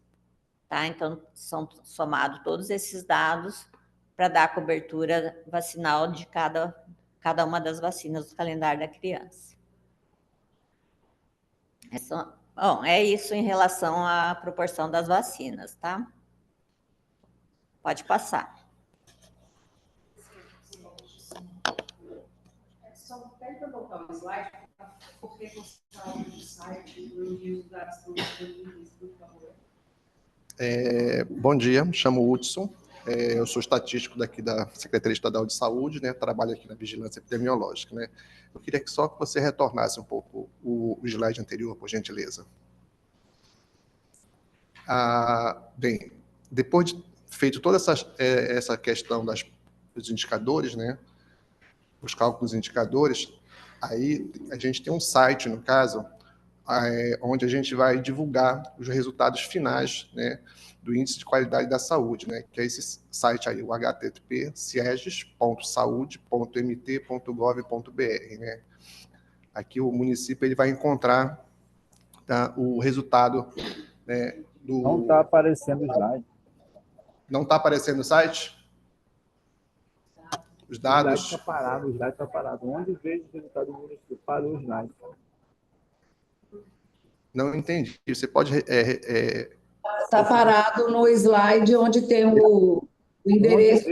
Tá? Então, são somados todos esses dados para dar a cobertura vacinal de cada uma das vacinas do calendário da criança. Bom, é isso em relação à proporção das vacinas, tá? Pode passar. Só pede para voltar o slide, porque está no site, o envio dos dados estão disponíveis, por favor. Bom dia, me chamo Hudson, eu sou estatístico daqui da Secretaria Estadual de Saúde, né, trabalho aqui na Vigilância Epidemiológica, né. Eu queria que só que você retornasse um pouco o slide anterior, por gentileza. Bem, depois de feito toda essa questão dos indicadores, né, os cálculos dos indicadores, aí a gente tem um site, no caso, onde a gente vai divulgar os resultados finais, né, do Índice de Qualidade da Saúde, né, que é esse site aí, o http://cieges.saude.mt.gov.br, né. Aqui o município ele vai encontrar, tá, o resultado, né, do... Não está aparecendo o slide. Não está aparecendo o site? Os dados... O slide está parado. Onde vejo o resultado do município? Parou o slide. Não entendi. Você pode... Está parado no slide onde tem o endereço.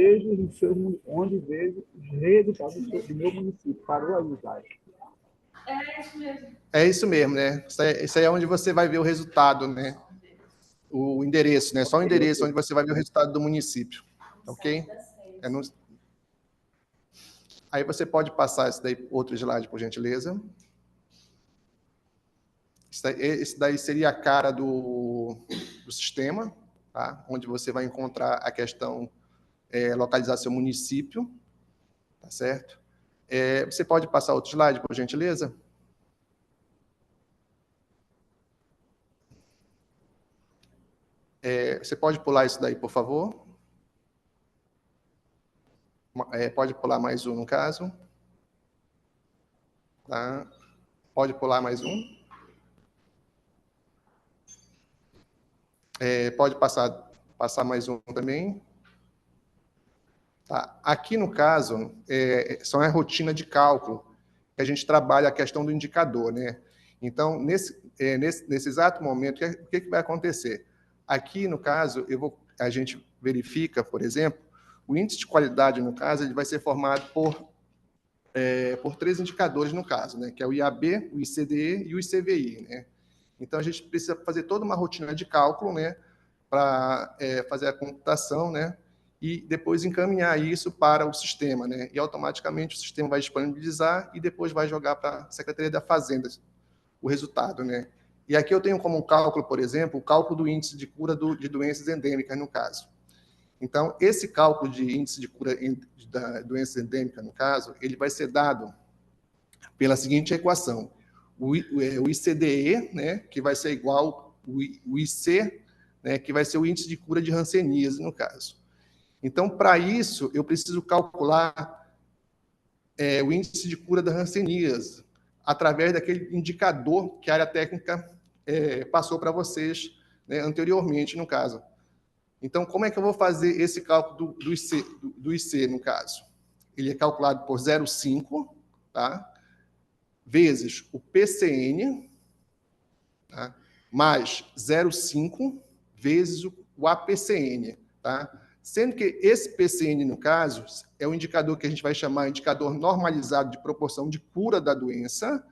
Onde vejo os resultados do meu município. Parou aí o slide. É isso mesmo. É isso mesmo, né? Isso aí é onde você vai ver o resultado, né? O endereço, né? Só o endereço onde você vai ver o resultado do município. Ok? Aí você pode passar esse daí, outro slide, por gentileza. Esse daí seria a cara do sistema, tá? Onde você vai encontrar a questão localizar seu município, tá certo? Você pode passar outro slide, por gentileza? Você pode pular isso daí, por favor? Pode pular mais um, no caso. Tá? Pode pular mais um. Pode passar mais um também. Tá. Aqui, no caso, são a rotina de cálculo que a gente trabalha a questão do indicador, né? Então, nesse exato momento, o que vai acontecer? Aqui, no caso, a gente verifica, por exemplo, o índice de qualidade, no caso, ele vai ser formado por 3 indicadores, no caso, né? Que é o IAB, o ICDE e o ICVI, né? Então, a gente precisa fazer toda uma rotina de cálculo, né? Para fazer a computação, né? E depois encaminhar isso para o sistema, né? E automaticamente o sistema vai disponibilizar e depois vai jogar para a Secretaria da Fazenda o resultado, né? E aqui eu tenho como cálculo, por exemplo, o cálculo do índice de cura de doenças endêmicas, no caso. Então, esse cálculo de índice de cura da doença endêmica, no caso, ele vai ser dado pela seguinte equação. O ICDE, né, que vai ser igual o IC, né, que vai ser o índice de cura de hanseníase, no caso. Então, para isso, eu preciso calcular o índice de cura da hanseníase, através daquele indicador que a área técnica passou para vocês, né, anteriormente, no caso. Então, como é que eu vou fazer esse cálculo do IC, no caso? Ele é calculado por 0,5, tá? Vezes o PCN, tá? Mais 0,5 vezes o APCN, tá? Sendo que esse PCN, no caso, é o indicador que a gente vai chamar de indicador normalizado de proporção de cura da doença,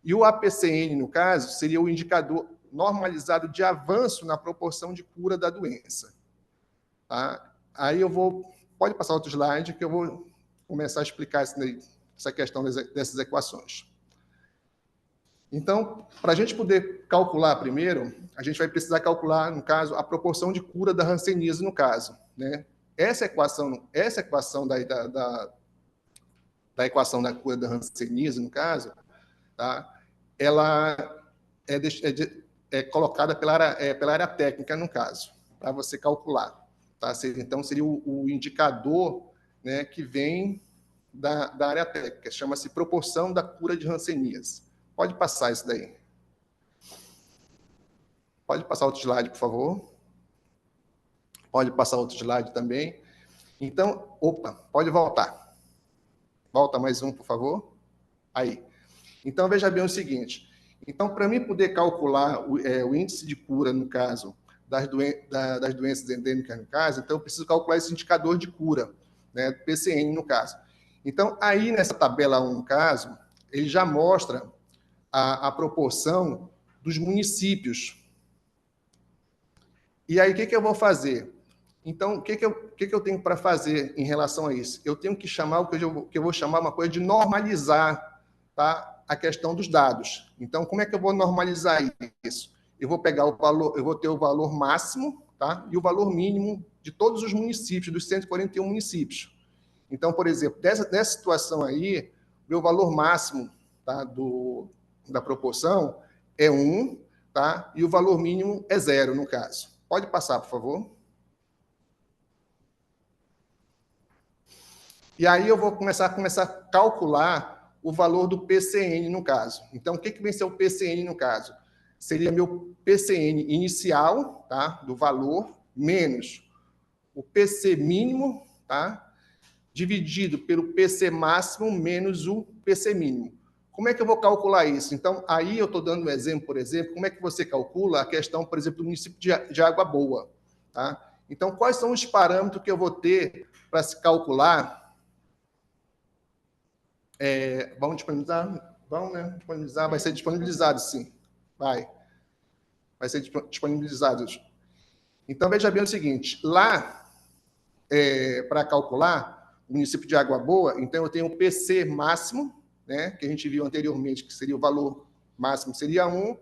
e o APCN, no caso, seria o indicador normalizado de avanço na proporção de cura da doença. Tá? Aí eu vou... Pode passar outro slide, que eu vou começar a explicar essa questão dessas equações. Então, para a gente poder calcular primeiro, a gente vai precisar calcular, no caso, a proporção de cura da hanseníase, no caso. Né? Essa equação da equação da cura da hanseníase, no caso, tá? Ela é colocada pela área técnica, no caso, para você calcular. Tá? Então, seria o indicador, né, que vem da área técnica, chama-se proporção da cura de hanseníase. Pode passar isso daí. Pode passar outro slide, por favor. Pode passar outro slide também. Então, pode voltar. Volta mais um, por favor. Aí. Então, veja bem o seguinte. Então, para mim poder calcular o índice de cura, no caso, das doenças endêmicas, no caso, então eu preciso calcular esse indicador de cura, né, PCN, no caso. Então, aí nessa tabela 1, no caso, ele já mostra a proporção dos municípios. E aí, o que eu vou fazer? Então, o que eu tenho para fazer em relação a isso? Eu tenho que chamar o que eu vou chamar uma coisa de normalizar, tá, a questão dos dados. Então, como é que eu vou normalizar isso? Eu vou pegar o valor, eu vou ter o valor máximo, tá, e o valor mínimo de todos os municípios, dos 141 municípios. Então, por exemplo, nessa situação aí, meu valor máximo, tá, da proporção é 1, tá, e o valor mínimo é 0, no caso. Pode passar, por favor. E aí eu vou começar a calcular o valor do PCN, no caso. Então, o que vem ser o PCN, no caso? Seria meu PCN inicial, tá, do valor, menos o PC mínimo, tá, dividido pelo PC máximo, menos o PC mínimo. Como é que eu vou calcular isso? Então, aí eu estou dando um exemplo, por exemplo, como é que você calcula a questão, por exemplo, do município de Água Boa. Tá? Então, quais são os parâmetros que eu vou ter para se calcular? Vamos disponibilizar? Vamos, né? Disponibilizar, vai ser disponibilizado, sim. Vai ser disponibilizado. Então, veja bem o seguinte, lá, para calcular o município de Água Boa, então eu tenho o PC máximo, né, que a gente viu anteriormente, que seria o valor máximo, seria 1,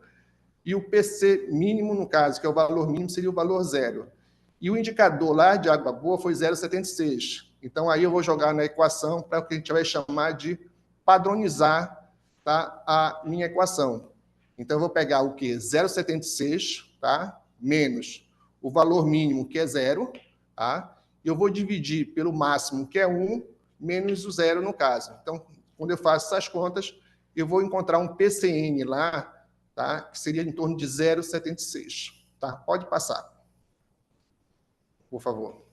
e o PC mínimo, no caso, que é o valor mínimo, seria o valor 0. E o indicador lá de Água Boa foi 0,76. Então, aí eu vou jogar na equação para o que a gente vai chamar de padronizar, tá, a minha equação. Então, eu vou pegar o quê? 0,76, tá, menos o valor mínimo, que é 0, tá, e eu vou dividir pelo máximo, que é 1, menos o 0, no caso. Então, quando eu faço essas contas, eu vou encontrar um PCN lá, tá, que seria em torno de 0,76. Tá? Pode passar, por favor.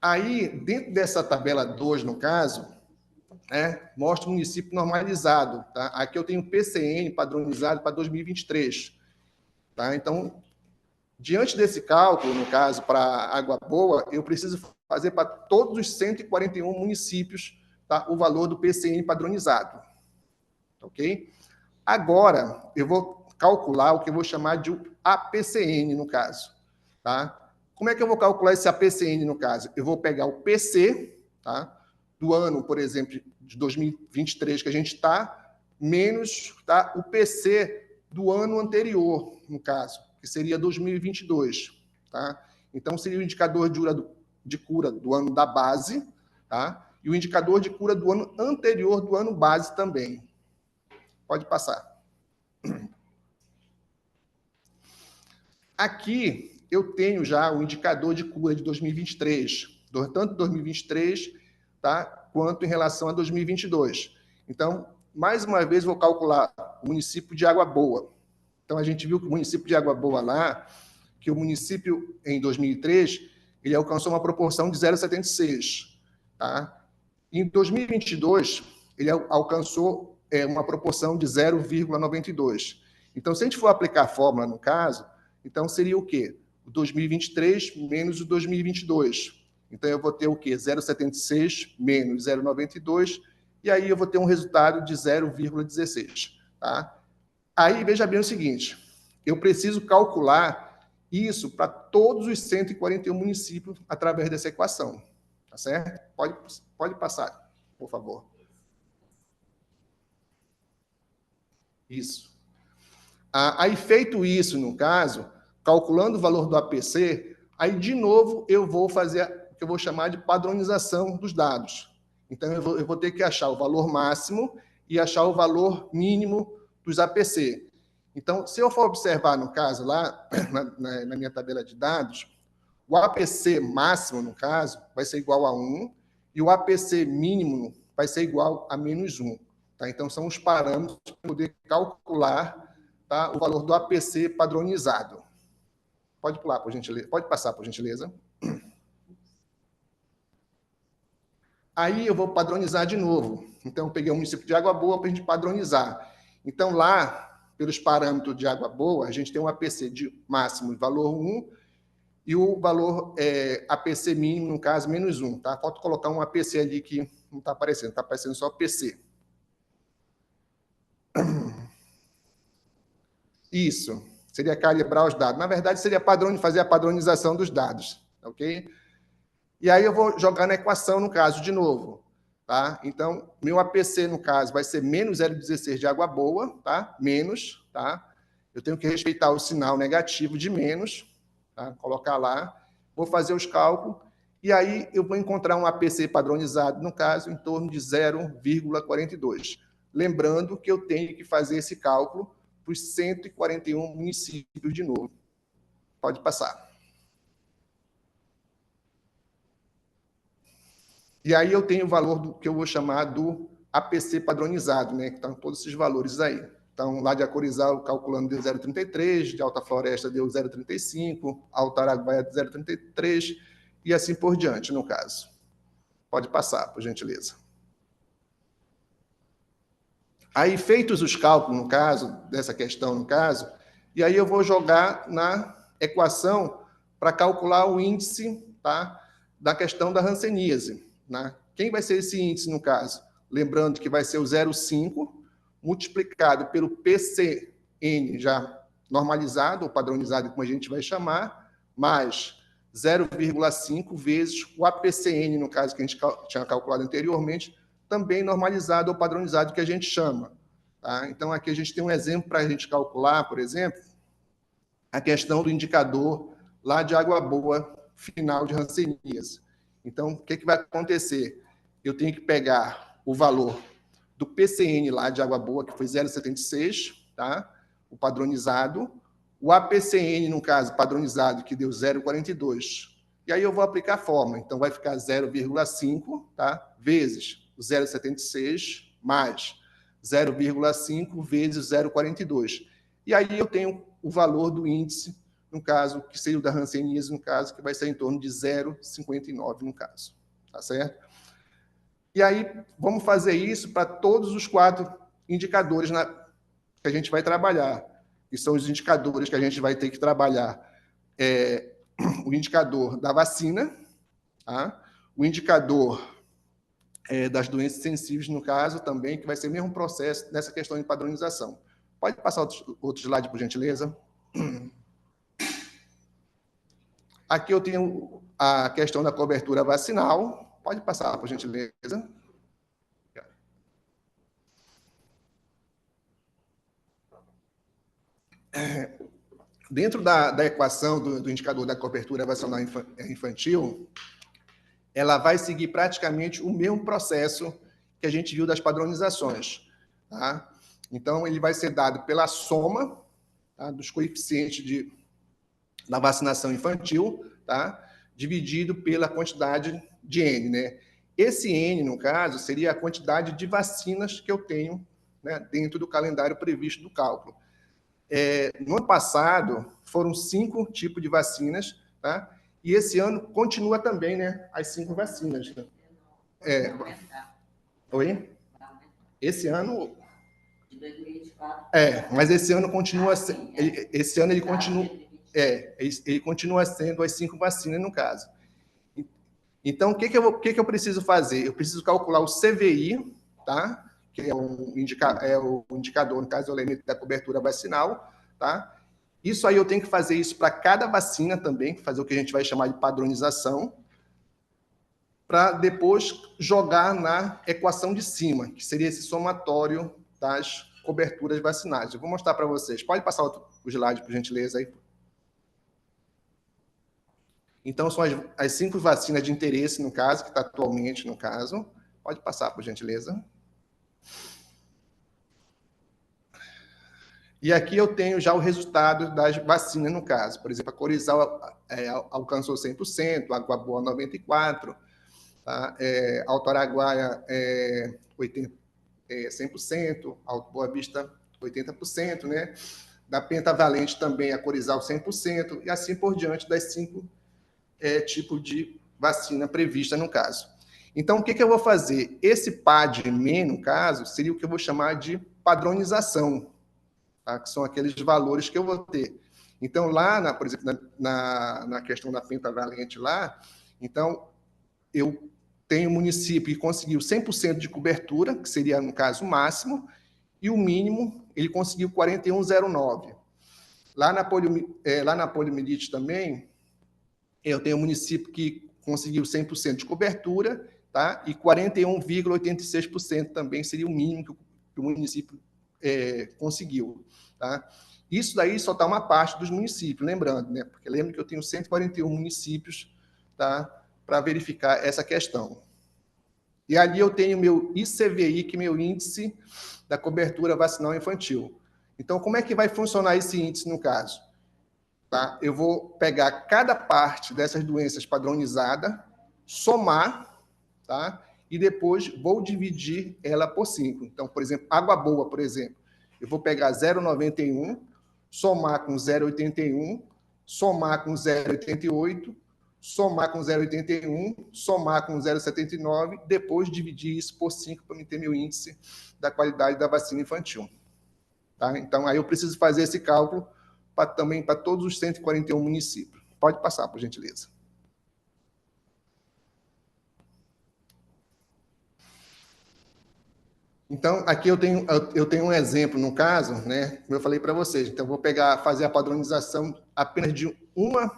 Aí, dentro dessa tabela 2, no caso, mostra o município normalizado. Tá? Aqui eu tenho PCN padronizado para 2023. Tá? Então, diante desse cálculo, no caso, para Água Boa, eu preciso fazer para todos os 141 municípios, tá, o valor do PCN padronizado. Ok? Agora, eu vou calcular o que eu vou chamar de APCN, no caso. Tá? Como é que eu vou calcular esse APCN, no caso? Eu vou pegar o PC, tá, do ano, por exemplo, de 2023, que a gente está, menos, tá, o PC do ano anterior, no caso, que seria 2022. Tá? Então, seria o indicador de cura do ano da base, tá? E o indicador de cura do ano anterior do ano base também. Pode passar. Aqui eu tenho já o indicador de cura de 2023, tanto 2023, tá, quanto em relação a 2022. Então, mais uma vez, vou calcular o município de Água Boa. Então, a gente viu que o município de Água Boa lá, que o município, em 2003, ele alcançou uma proporção de 0,76, tá? Em 2022, ele alcançou uma proporção de 0,92. Então, se a gente for aplicar a fórmula no caso, então seria o quê? O 2023 menos o 2022. Então, eu vou ter o quê? 0,76 menos 0,92, e aí eu vou ter um resultado de 0,16. Tá? Aí, veja bem o seguinte, eu preciso calcular isso para todos os 141 municípios através dessa equação. Tá certo? Pode passar, por favor. Isso. Aí, feito isso, no caso, calculando o valor do APC, aí, de novo, eu vou fazer que eu vou chamar de padronização dos dados. Então, eu vou ter que achar o valor máximo e achar o valor mínimo dos APC. Então, se eu for observar, no caso, lá na minha tabela de dados, o APC máximo, no caso, vai ser igual a 1, e o APC mínimo vai ser igual a menos 1. Tá? Então, são os parâmetros para poder calcular, tá, o valor do APC padronizado. Pode pular, por gentileza. Pode passar, por gentileza. Aí eu vou padronizar de novo. Então, eu peguei o município de Água Boa para a gente padronizar. Então, lá, pelos parâmetros de Água Boa, a gente tem um APC de máximo de valor 1 e o valor APC mínimo, no caso, menos 1. Tá? Falta colocar um APC ali que não está aparecendo só PC. Isso, seria calibrar os dados. Na verdade, seria fazer a padronização dos dados, ok? E aí eu vou jogar na equação, no caso, de novo. Tá? Então, meu APC, no caso, vai ser menos 0,16 de Água Boa, tá? Menos, tá? Eu tenho que respeitar o sinal negativo de menos, tá? Colocar lá, vou fazer os cálculos, e aí eu vou encontrar um APC padronizado, no caso, em torno de 0,42. Lembrando que eu tenho que fazer esse cálculo para os 141 municípios de novo. Pode passar. E aí eu tenho o valor que eu vou chamar do APC padronizado, né? Que estão todos esses valores aí. Então, lá de Acorizal, calculando, deu 0,33, de Alta Floresta deu 0,35, Alto Araguaia 0,33, e assim por diante, no caso. Pode passar, por gentileza. Aí, feitos os cálculos, no caso, dessa questão, no caso, e aí eu vou jogar na equação para calcular o índice, tá, da questão da hanseníase. Né? Quem vai ser esse índice, no caso? Lembrando que vai ser o 0,5 multiplicado pelo PCN já normalizado, ou padronizado, como a gente vai chamar, mais 0,5 vezes o APCN, no caso que a gente tinha calculado anteriormente, também normalizado ou padronizado, que a gente chama. Tá? Então, aqui a gente tem um exemplo para a gente calcular, por exemplo, a questão do indicador lá de Água Boa, final de hanseníase. Então, o que vai acontecer? Eu tenho que pegar o valor do PCN lá de Água Boa, que foi 0,76, tá? O padronizado, o APCN, no caso, padronizado, que deu 0,42. E aí eu vou aplicar a fórmula. Então, vai ficar 0,5, tá? Vezes o 0,76, mais 0,5 vezes 0,42. E aí eu tenho o valor do índice, no caso, que seria o da hanseníase, no caso, que vai ser em torno de 0,59, no caso. Tá certo? E aí, vamos fazer isso para todos os 4 indicadores que a gente vai trabalhar, que são os indicadores que a gente vai ter que trabalhar. O indicador da vacina, tá? O indicador das doenças sensíveis, no caso, também, que vai ser o mesmo processo nessa questão de padronização. Pode passar outro slide, por gentileza? Aqui eu tenho a questão da cobertura vacinal. Pode passar, por gentileza. Dentro da equação do indicador da cobertura vacinal infantil, ela vai seguir praticamente o mesmo processo que a gente viu das padronizações. Tá? Então, ele vai ser dado pela soma, tá, dos coeficientes da vacinação infantil, tá, dividido pela quantidade de N. Né? Esse N, no caso, seria a quantidade de vacinas que eu tenho, né, dentro do calendário previsto do cálculo. No ano passado, foram 5 tipos de vacinas, tá? E esse ano continua também, né? As 5 vacinas. Né? Oi? Esse ano... De 2024. Mas esse ano continua... Esse ano ele continua... ele continua sendo as 5 vacinas, no caso. Então, o que eu preciso fazer? Eu preciso calcular o CVI, tá? Que é o indicador, no caso, é o limite da cobertura vacinal, tá? Isso aí eu tenho que fazer isso para cada vacina também, fazer o que a gente vai chamar de padronização, para depois jogar na equação de cima, que seria esse somatório das coberturas vacinais. Eu vou mostrar para vocês. Pode passar o slide, por gentileza, aí. Então, são as 5 vacinas de interesse, no caso, que está atualmente, no caso. Pode passar, por gentileza. E aqui eu tenho já o resultado das vacinas, no caso. Por exemplo, a Corizal alcançou 100%, a Água Boa 94%, tá? Alto Araguaia 100%, Alto Boa Vista 80%, né? Da Pentavalente também a Corizal 100%, e assim por diante das 5 tipos de vacina prevista no caso. Então, o que eu vou fazer? Esse PAD-M, no caso, seria o que eu vou chamar de padronização, tá? Que são aqueles valores que eu vou ter. Então, lá, por exemplo, na questão da pentavalente lá, então, eu tenho um município que conseguiu 100% de cobertura, que seria, no caso, o máximo, e o mínimo, ele conseguiu 41,09. Lá na poliomielite também, eu tenho um município que conseguiu 100% de cobertura, tá? E 41,86% também seria o mínimo que o município conseguiu, tá? Isso daí só está uma parte dos municípios, lembrando, né? Porque lembra que eu tenho 141 municípios, tá? Para verificar essa questão. E ali eu tenho meu ICVI, que é meu índice da cobertura vacinal infantil. Então, como é que vai funcionar esse índice no caso? Tá? Eu vou pegar cada parte dessas doenças padronizada, somar, tá? E depois vou dividir ela por 5. Então, por exemplo, Água Boa, por exemplo, eu vou pegar 0,91, somar com 0,81, somar com 0,88, somar com 0,81, somar com 0,79, depois dividir isso por 5 para me ter meu índice da qualidade da vacina infantil. Tá? Então, aí eu preciso fazer esse cálculo também para todos os 141 municípios. Pode passar, por gentileza. Então, aqui eu tenho um exemplo, no caso, né, como eu falei para vocês. Então, eu vou fazer a padronização apenas de uma,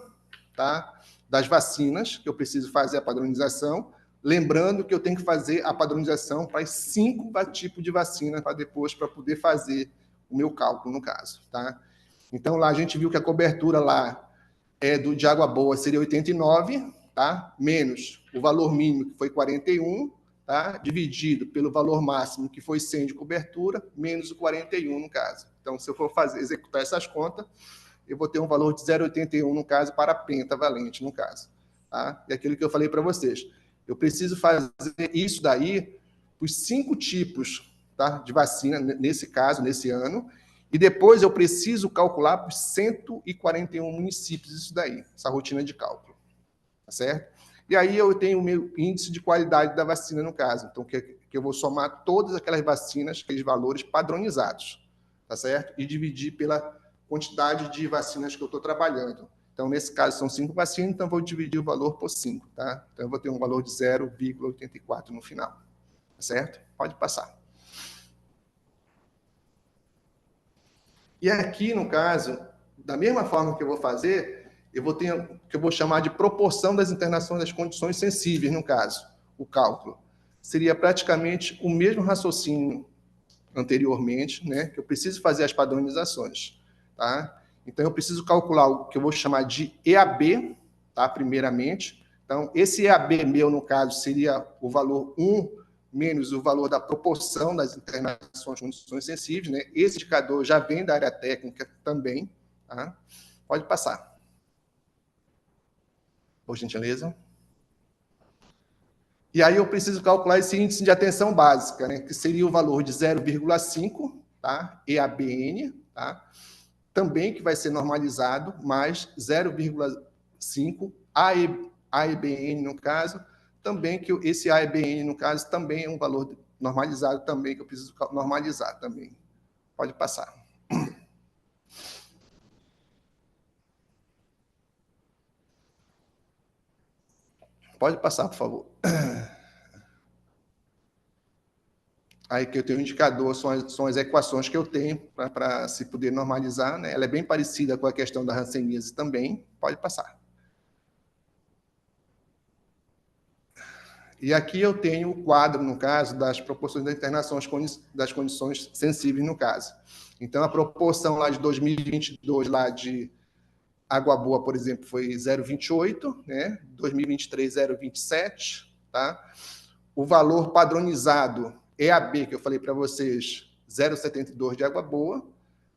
tá, das vacinas, que eu preciso fazer a padronização, lembrando que eu tenho que fazer a padronização para 5 tipos de vacina para depois, para poder fazer o meu cálculo, no caso, tá? Então, lá a gente viu que a cobertura lá de Água Boa seria 89, tá? Menos o valor mínimo, que foi 41, tá? Dividido pelo valor máximo, que foi 100 de cobertura, menos o 41, no caso. Então, se eu for executar essas contas, eu vou ter um valor de 0,81, no caso, para a pentavalente, no caso. Tá? E aquilo que eu falei para vocês. Eu preciso fazer isso daí para os 5 tipos, tá, de vacina, nesse caso, nesse ano, e depois eu preciso calcular para os 141 municípios isso daí, essa rotina de cálculo. Tá certo? E aí eu tenho o meu índice de qualidade da vacina, no caso. Então, que eu vou somar todas aquelas vacinas, aqueles valores padronizados. Tá certo? E dividir pela quantidade de vacinas que eu estou trabalhando. Então, nesse caso, são 5 vacinas, então eu vou dividir o valor por 5. Tá? Então, eu vou ter um valor de 0,84 no final. Tá certo? Pode passar. E aqui, no caso, da mesma forma que eu vou fazer, eu vou ter o que eu vou chamar de proporção das internações das condições sensíveis, no caso, o cálculo. Seria praticamente o mesmo raciocínio anteriormente, né, que eu preciso fazer as padronizações. Tá? Então, eu preciso calcular o que eu vou chamar de EAB, tá, primeiramente. Então, esse EAB meu, no caso, seria o valor 1 menos o valor da proporção das internações de condições sensíveis, né? Esse indicador já vem da área técnica também. Tá? Pode passar. Por gentileza. E aí eu preciso calcular esse índice de atenção básica, né? Que seria o valor de 0,5, tá? EABN, tá? também que vai ser normalizado, mais 0,5 AEBN, no caso, também que esse AEBN, no caso, também é um valor normalizado também, que eu preciso normalizar também. Pode passar. Pode passar, por favor. Aí que eu tenho um indicador, são as equações que eu tenho para se poder normalizar, né? Ela é bem parecida com a questão da hanseníase também. Pode passar. E aqui eu tenho o quadro, no caso, das proporções da internação das condições sensíveis, no caso. Então, a proporção lá de 2022, lá de Água Boa, por exemplo, foi 0,28, né? 2023, 0,27, tá? O valor padronizado EAB, que eu falei para vocês, 0,72 de Água Boa,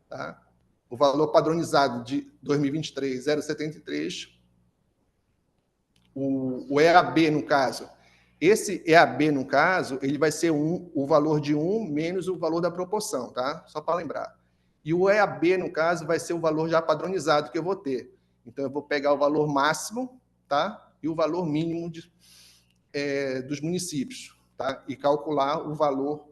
tá? O valor padronizado de 2023, 0,73. O EAB, no caso, esse EAB, no caso, ele vai ser o valor de 1 menos o valor da proporção, tá? Só para lembrar. E o EAB, no caso, vai ser o valor já padronizado que eu vou ter. Então, eu vou pegar o valor máximo, tá? E o valor mínimo dos municípios, tá? E calcular o valor,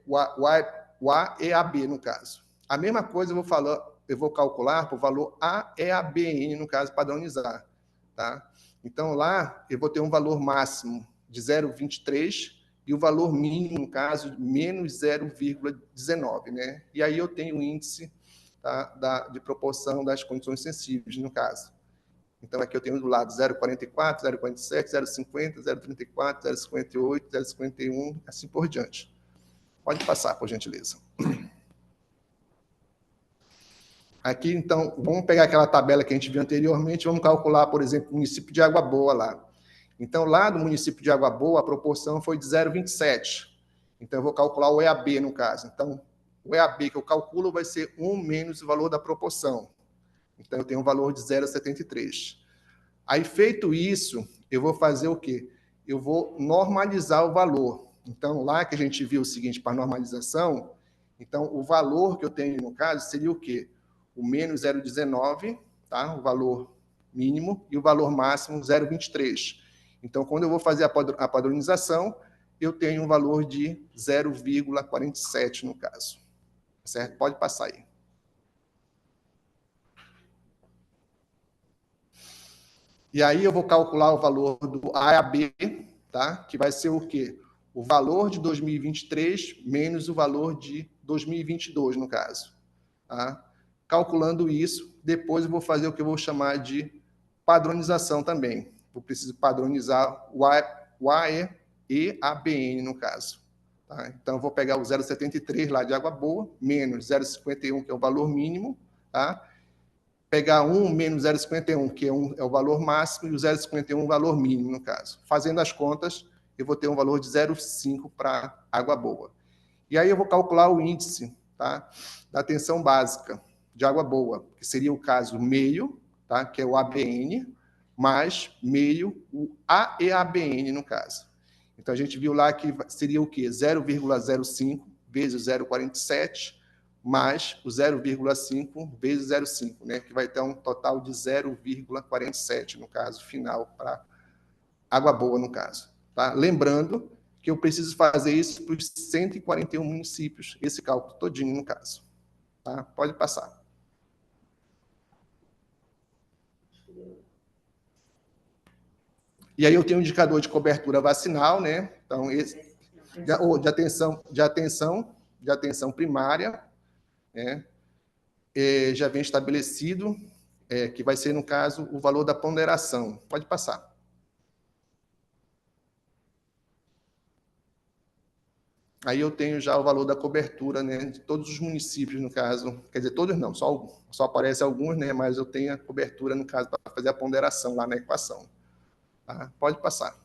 o AEAB, no caso. A mesma coisa eu vou calcular para o valor AEABN, no caso, padronizar, tá? Então, lá, eu vou ter um valor máximo de 0,23 e o valor mínimo, no caso, menos 0,19, né? E aí eu tenho o índice, tá, de proporção das condições sensíveis, no caso. Então, aqui eu tenho do lado 0,44, 0,47, 0,50, 0,34, 0,58, 0,51, assim por diante. Pode passar, por gentileza. Aqui, então, vamos pegar aquela tabela que a gente viu anteriormente, vamos calcular, por exemplo, o município de Água Boa lá. Então, lá do município de Água Boa, a proporção foi de 0,27. Então, eu vou calcular o EAB, no caso. Então, o EAB que eu calculo vai ser 1 menos o valor da proporção. Então, eu tenho um valor de 0,73. Aí, feito isso, eu vou fazer o quê? Eu vou normalizar o valor. Então, lá que a gente viu o seguinte, para normalização, então, o valor que eu tenho, no caso, seria o quê? O menos 0,19, tá? O valor mínimo, e o valor máximo 0,23. Então, quando eu vou fazer a padronização, eu tenho um valor de 0,47, no caso. Certo? Pode passar aí. E aí eu vou calcular o valor do AAB, tá? Que vai ser o quê? O valor de 2023 menos o valor de 2022, no caso. Tá? Calculando isso, depois eu vou fazer o que eu vou chamar de padronização também. Eu preciso padronizar o AEABN, no caso. Tá? Então, eu vou pegar o 0,73 lá de Água Boa, menos 0,51, que é o valor mínimo, tá? Pegar 1 menos 0,51, que é o valor máximo, e o 0,51 o valor mínimo, no caso. Fazendo as contas, eu vou ter um valor de 0,5 para Água Boa. E aí eu vou calcular o índice, tá, da tensão básica de Água Boa, que seria o caso meio, tá, que é o ABN, mais meio o AEABN, no caso. Então, a gente viu lá que seria o quê? 0,05 vezes 0,47, mais o 0,5 vezes 0,5, né? Que vai ter um total de 0,47, no caso, final, para Água Boa, no caso. Tá? Lembrando que eu preciso fazer isso para os 141 municípios, esse cálculo todinho, no caso. Tá? Pode passar. E aí eu tenho um indicador de cobertura vacinal, né? Então, esse de atenção primária, né? Já vem estabelecido, que vai ser, no caso, o valor da ponderação. Pode passar. Aí eu tenho já o valor da cobertura, né, de todos os municípios, no caso. Quer dizer, todos não, só aparece alguns, né, mas eu tenho a cobertura, no caso, para fazer a ponderação lá na equação. Tá? Pode passar.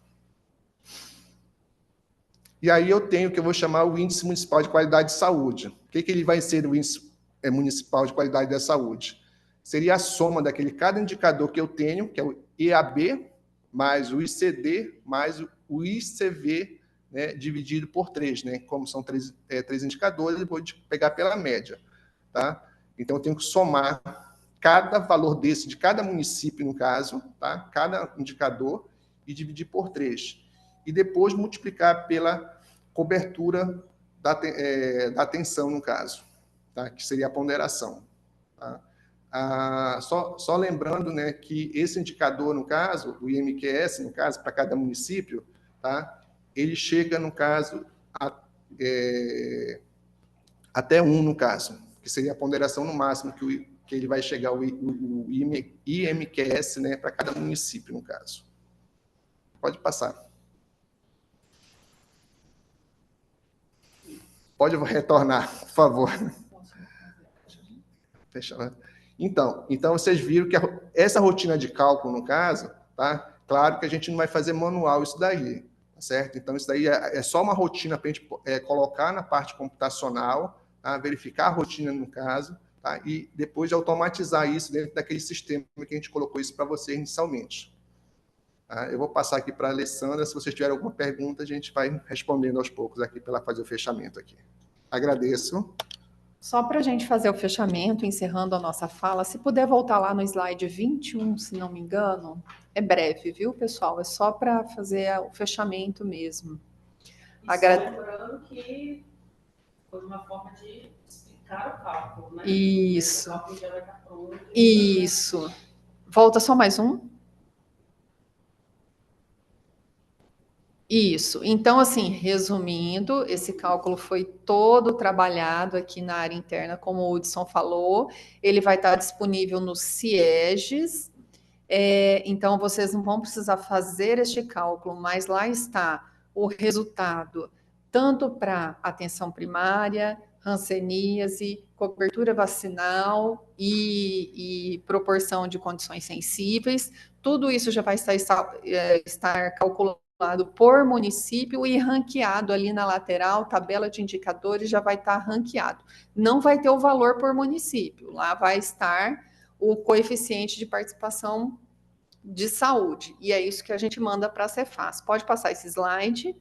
E aí eu tenho o que eu vou chamar o Índice Municipal de Qualidade de Saúde. O que ele vai ser, o Índice Municipal de Qualidade da Saúde? Seria a soma cada indicador que eu tenho, que é o EAB, mais o ICD, mais o ICV, né, dividido por 3, né? Como são três indicadores, eu vou pegar pela média. Tá? Então, eu tenho que somar cada valor desse, de cada município, no caso, tá? Cada indicador, e dividir por 3. E depois multiplicar pela cobertura da atenção, no caso, tá? Que seria a ponderação. Tá? Só lembrando, né, que esse indicador, no caso, o IMQS, no caso, para cada município, tá? Ele chega, no caso, até 1, no caso, que seria a ponderação no máximo que ele vai chegar o IMQS, né, para cada município, no caso. Pode passar. Pode retornar, por favor. Fechando. Então, vocês viram que essa rotina de cálculo, no caso, tá? Claro que a gente não vai fazer manual isso daí, tá certo? Então, isso daí é só uma rotina para a gente colocar na parte computacional, tá? Verificar a rotina, no caso, tá? E depois de automatizar isso dentro daquele sistema que a gente colocou isso para vocês inicialmente. Tá? Eu vou passar aqui para a Alessandra. Se vocês tiverem alguma pergunta, a gente vai respondendo aos poucos aqui para ela fazer o fechamento aqui. Agradeço. Só para a gente fazer o fechamento, encerrando a nossa fala, se puder voltar lá no slide 21, se não me engano, é breve, viu, pessoal? É só para fazer o fechamento mesmo. Lembrando que foi uma forma de explicar o cálculo, né? Isso. O cálculo já vai estar pronto. Isso. Volta só mais um. Isso. Então, assim, resumindo, esse cálculo foi todo trabalhado aqui na área interna, como o Hudson falou. Ele vai estar disponível no CIEGES. Então, vocês não vão precisar fazer este cálculo, mas lá está o resultado, tanto para atenção primária, hanseníase, cobertura vacinal e proporção de condições sensíveis. Tudo isso já vai estar calculado por município e ranqueado ali na lateral, tabela de indicadores já vai estar ranqueado. Não vai ter o valor por município, lá vai estar o coeficiente de participação de saúde, e é isso que a gente manda para a Cefaz. Pode passar esse slide,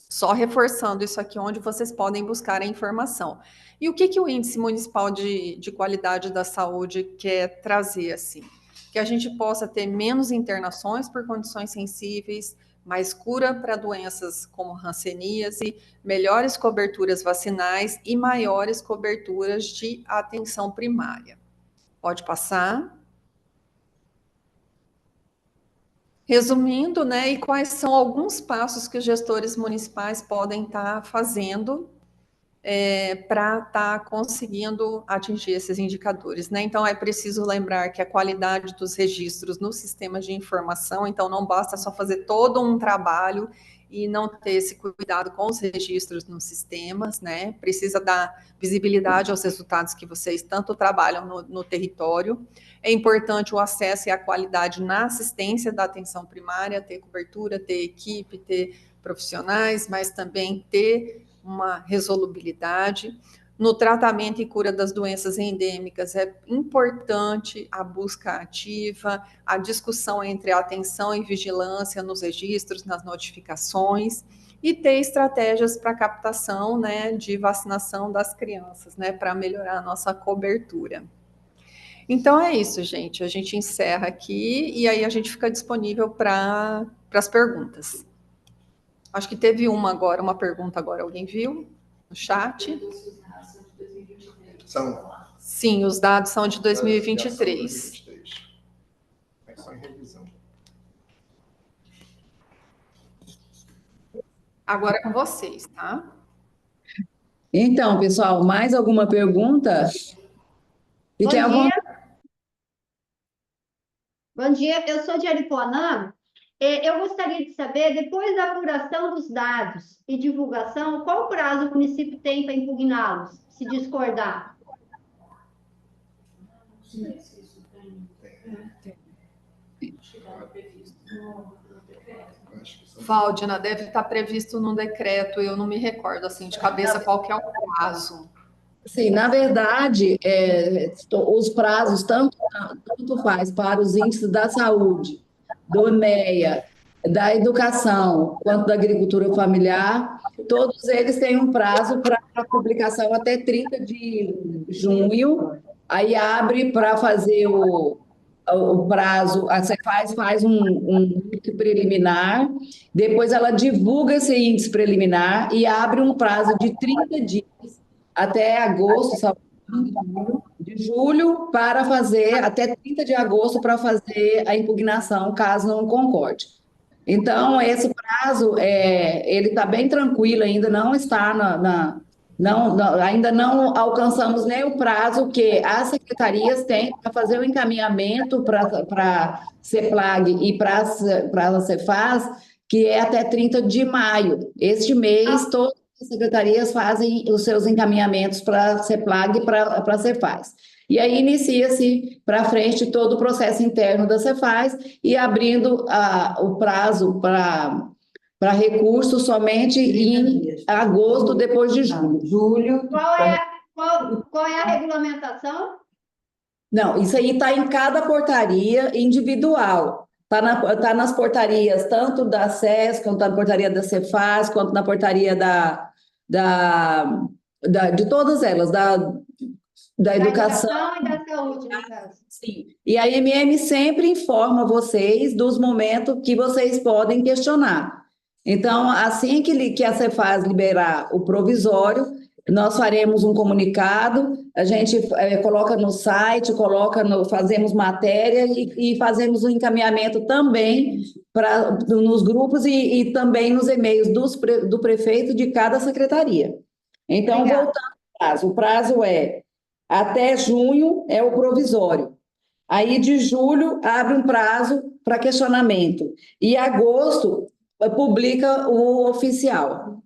só reforçando isso aqui, onde vocês podem buscar a informação. E o que o Índice Municipal de Qualidade da Saúde quer trazer, assim? Que a gente possa ter menos internações por condições sensíveis, mais cura para doenças como hanseníase, melhores coberturas vacinais e maiores coberturas de atenção primária. Pode passar. Resumindo, né, e quais são alguns passos que os gestores municipais podem estar fazendo para estar conseguindo atingir esses indicadores, né? Então, é preciso lembrar que a qualidade dos registros no sistema de informação, então não basta só fazer todo um trabalho e não ter esse cuidado com os registros nos sistemas, né? Precisa dar visibilidade aos resultados que vocês tanto trabalham no território. É importante o acesso e a qualidade na assistência da atenção primária, ter cobertura, ter equipe, ter profissionais, mas também ter uma resolubilidade. No tratamento e cura das doenças endêmicas, é importante a busca ativa, a discussão entre a atenção e vigilância nos registros, nas notificações, e ter estratégias para captação, né, de vacinação das crianças, né, para melhorar a nossa cobertura. Então é isso, gente. A gente encerra aqui e aí a gente fica disponível para as perguntas. Acho que teve uma pergunta agora, alguém viu no chat? Sim, os dados são de 2023. É só em revisão. Agora é com vocês, tá? Então, pessoal, mais alguma pergunta? Bom dia. Bom dia, eu sou de Aripuanã. Eu gostaria de saber, depois da apuração dos dados e divulgação, qual prazo o município tem para impugná-los, se discordar? Valdina, deve estar previsto no decreto, eu não me recordo assim de cabeça qual que é o prazo. Sim, na verdade, os prazos tanto faz para os índices da saúde, do NEA da educação quanto da agricultura familiar, todos eles têm um prazo para publicação até 30 de junho, aí abre para fazer o prazo, a Cefaz faz um índice preliminar, depois ela divulga esse índice preliminar e abre um prazo de 30 dias até agosto, de julho, para fazer, até 30 de agosto, para fazer a impugnação, caso não concorde. Então, esse prazo, ele está bem tranquilo, ainda não está ainda não alcançamos nem o prazo que as secretarias têm para fazer o encaminhamento para a CEPLAG e para a Cefaz, que é até 30 de maio. Este mês, todas as secretarias fazem os seus encaminhamentos para a CEPLAG e para a Cefaz. E aí inicia-se para frente todo o processo interno da Cefaz e abrindo o prazo para recurso somente em agosto, depois de julho. Qual é a regulamentação? Não, isso aí está em cada portaria individual. Tá nas portarias tanto da SES, quanto na portaria da Cefaz, quanto na portaria de todas elas, da educação e da saúde, no caso. Sim. E a MM sempre informa vocês dos momentos que vocês podem questionar. Então, assim que a Cefaz liberar o provisório, nós faremos um comunicado, a gente coloca no site, fazemos matéria e fazemos o encaminhamento também nos grupos e também nos e-mails do prefeito de cada secretaria. Então, voltando ao prazo, o prazo é até junho é o provisório. Aí, de julho, abre um prazo para questionamento. E agosto, publica o oficial.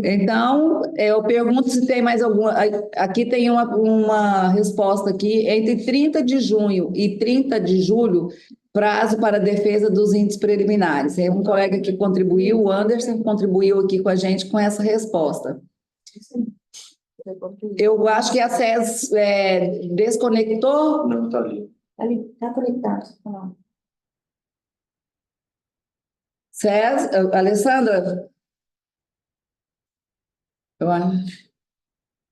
Então, eu pergunto se tem mais alguma. Aqui tem uma resposta aqui. Entre 30 de junho e 30 de julho, prazo para defesa dos índices preliminares. Tem um colega que contribuiu, o Anderson, contribuiu aqui com a gente com essa resposta. Eu acho que a SES desconectou. Não, está ali. Está conectado. SES, Alessandra? Eu acho.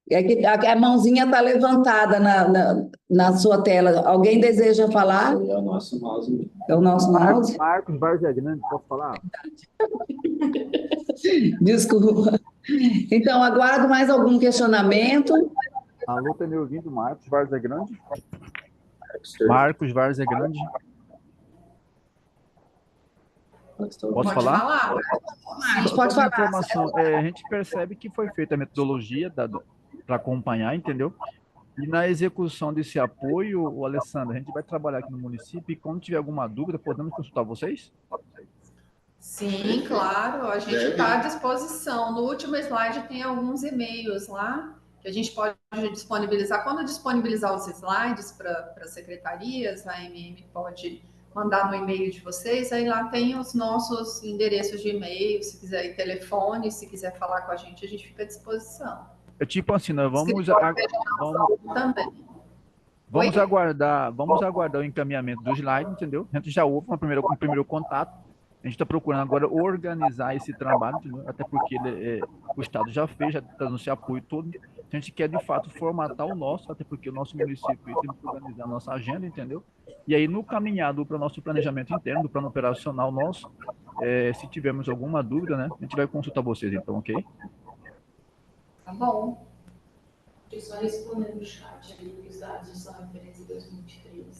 É que a mãozinha está levantada na sua tela. Alguém deseja falar? É o nosso mouse. É o nosso mouse? Marcos Várzea Grande, posso falar? Desculpa. Então, aguardo mais algum questionamento. Alô, tá me ouvindo? Marcos Várzea Grande? Marcos Várzea Grande. Posso falar? Marcos, pode falar. Informação. A gente percebe que foi feita a metodologia para acompanhar, entendeu? E na execução desse apoio, o Alessandro, a gente vai trabalhar aqui no município e quando tiver alguma dúvida, podemos consultar vocês? Sim, claro, a gente está à disposição. No último slide tem alguns e-mails lá que a gente pode disponibilizar. Quando disponibilizar os slides para secretarias, a MM pode mandar no e-mail de vocês, aí lá tem os nossos endereços de e-mail, se quiser, e telefone, se quiser falar com a gente fica à disposição. É tipo assim, nós vamos aguardar o encaminhamento do slide, entendeu? A gente já houve um primeiro contato, a gente está procurando agora organizar esse trabalho, entendeu? Até porque o Estado já fez, já está dando esse apoio todo, a gente quer de fato formatar o nosso, até porque o nosso município tem que organizar a nossa agenda, entendeu? E aí no caminhado para o nosso planejamento interno, do plano operacional nosso, se tivermos alguma dúvida, né, a gente vai consultar vocês então, ok? Tá bom. Deixa eu só responder no chat ali, que os dados são referentes de 2023,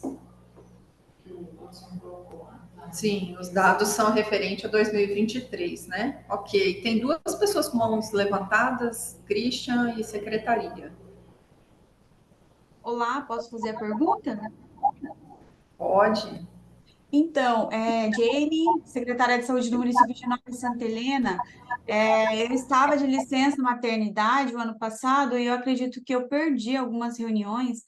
que o Watson colocou lá. Tá? Sim, os dados são referentes a 2023, né? Ok. Tem duas pessoas com mãos levantadas, Christian e secretaria. Olá, posso fazer a pergunta? Pode. Então, Jane, secretária de saúde do município de Nova Santa Helena, eu estava de licença maternidade o ano passado e eu acredito que eu perdi algumas reuniões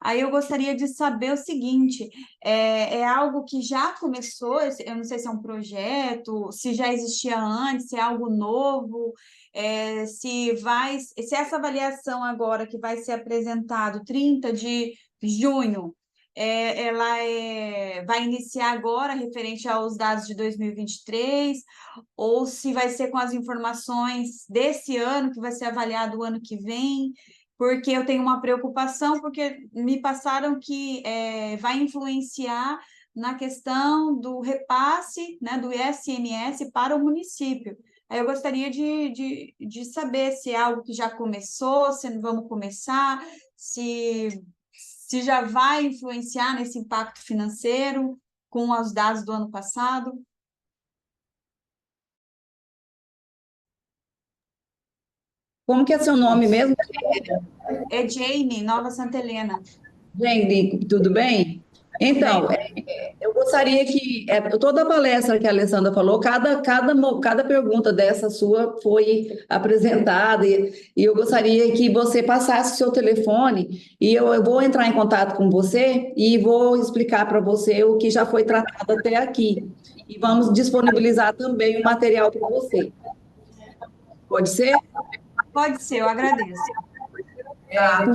Aí eu gostaria de saber o seguinte, é algo que já começou, eu não sei se é um projeto, se já existia antes, se é algo novo, se essa avaliação agora que vai ser apresentado 30 de junho, vai iniciar agora, referente aos dados de 2023, ou se vai ser com as informações desse ano, que vai ser avaliado o ano que vem, porque eu tenho uma preocupação, porque me passaram que vai influenciar na questão do repasse, né, do ICMS para o município. Aí eu gostaria de saber se é algo que já começou, se vamos começar, se já vai influenciar nesse impacto financeiro com os dados do ano passado. Como que é seu nome mesmo? É Jane, Nova Santa Helena. Jane, tudo bem? Então, eu gostaria que toda a palestra que a Alessandra falou, cada pergunta dessa sua foi apresentada e eu gostaria que você passasse o seu telefone e eu vou entrar em contato com você e vou explicar para você o que já foi tratado até aqui. E vamos disponibilizar também o material para você. Pode ser? Pode ser, eu agradeço.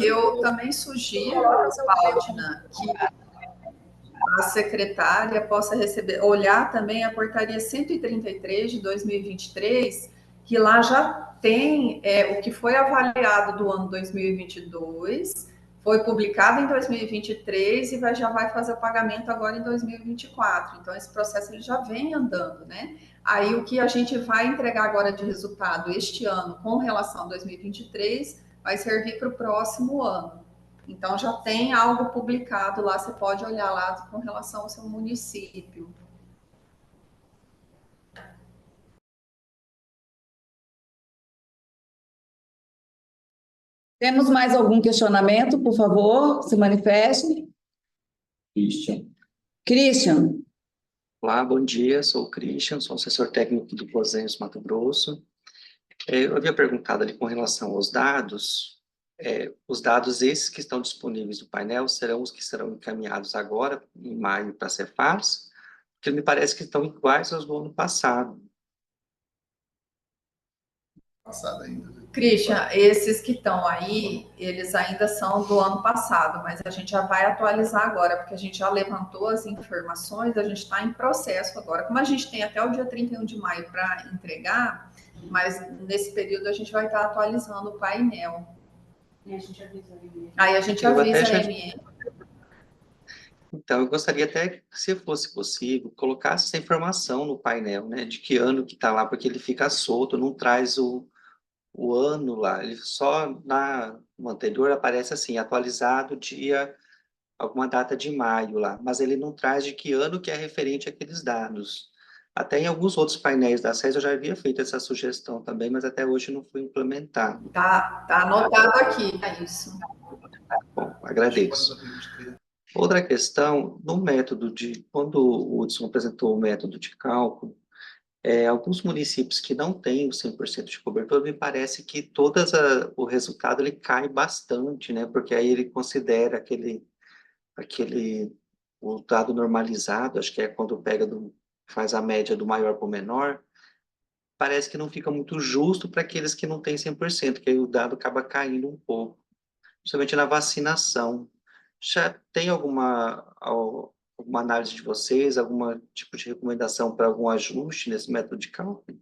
Eu também sugiro, Claudina, que a secretária possa olhar também a portaria 133 de 2023, que lá já tem o que foi avaliado do ano 2022, foi publicado em 2023 e já vai fazer o pagamento agora em 2024. Então, esse processo ele já vem andando, né? Aí, o que a gente vai entregar agora de resultado este ano com relação a 2023 vai servir para o próximo ano. Então, já tem algo publicado lá, você pode olhar lá com relação ao seu município. Temos mais algum questionamento, por favor, se manifeste. Christian. Olá, bom dia, sou o Christian, sou assessor técnico do Posenso, Mato Grosso. Eu havia perguntado ali com relação aos dados, os dados esses que estão disponíveis no painel serão os que serão encaminhados agora, em maio, para a Cefaz, porque me parece que estão iguais aos do ano passado. Passado ainda. Christian, esses que estão aí, eles ainda são do ano passado, mas a gente já vai atualizar agora, porque a gente já levantou as informações, a gente está em processo agora. Como a gente tem até o dia 31 de maio para entregar, mas nesse período a gente vai estar atualizando o painel. E a gente avisa a ME. Aí a gente avisa a ME. Então, eu gostaria até que, se fosse possível, colocasse essa informação no painel, né, de que ano que está lá, porque ele fica solto, não traz o ano lá, ele só no anterior aparece assim, atualizado dia, alguma data de maio lá, mas ele não traz de que ano que é referente àqueles dados. Até em alguns outros painéis da SES eu já havia feito essa sugestão também, mas até hoje não foi implementado. Tá anotado aqui, é isso. Bom, agradeço. Outra questão, no método quando o Hudson apresentou o método de cálculo, alguns municípios que não têm o 100% de cobertura, me parece que o resultado ele cai bastante, né? Porque aí ele considera o dado normalizado, acho que é quando faz a média do maior para o menor, parece que não fica muito justo para aqueles que não têm 100%, que aí o dado acaba caindo um pouco, principalmente na vacinação. Já tem alguma análise de vocês, algum tipo de recomendação para algum ajuste nesse método de cálculo?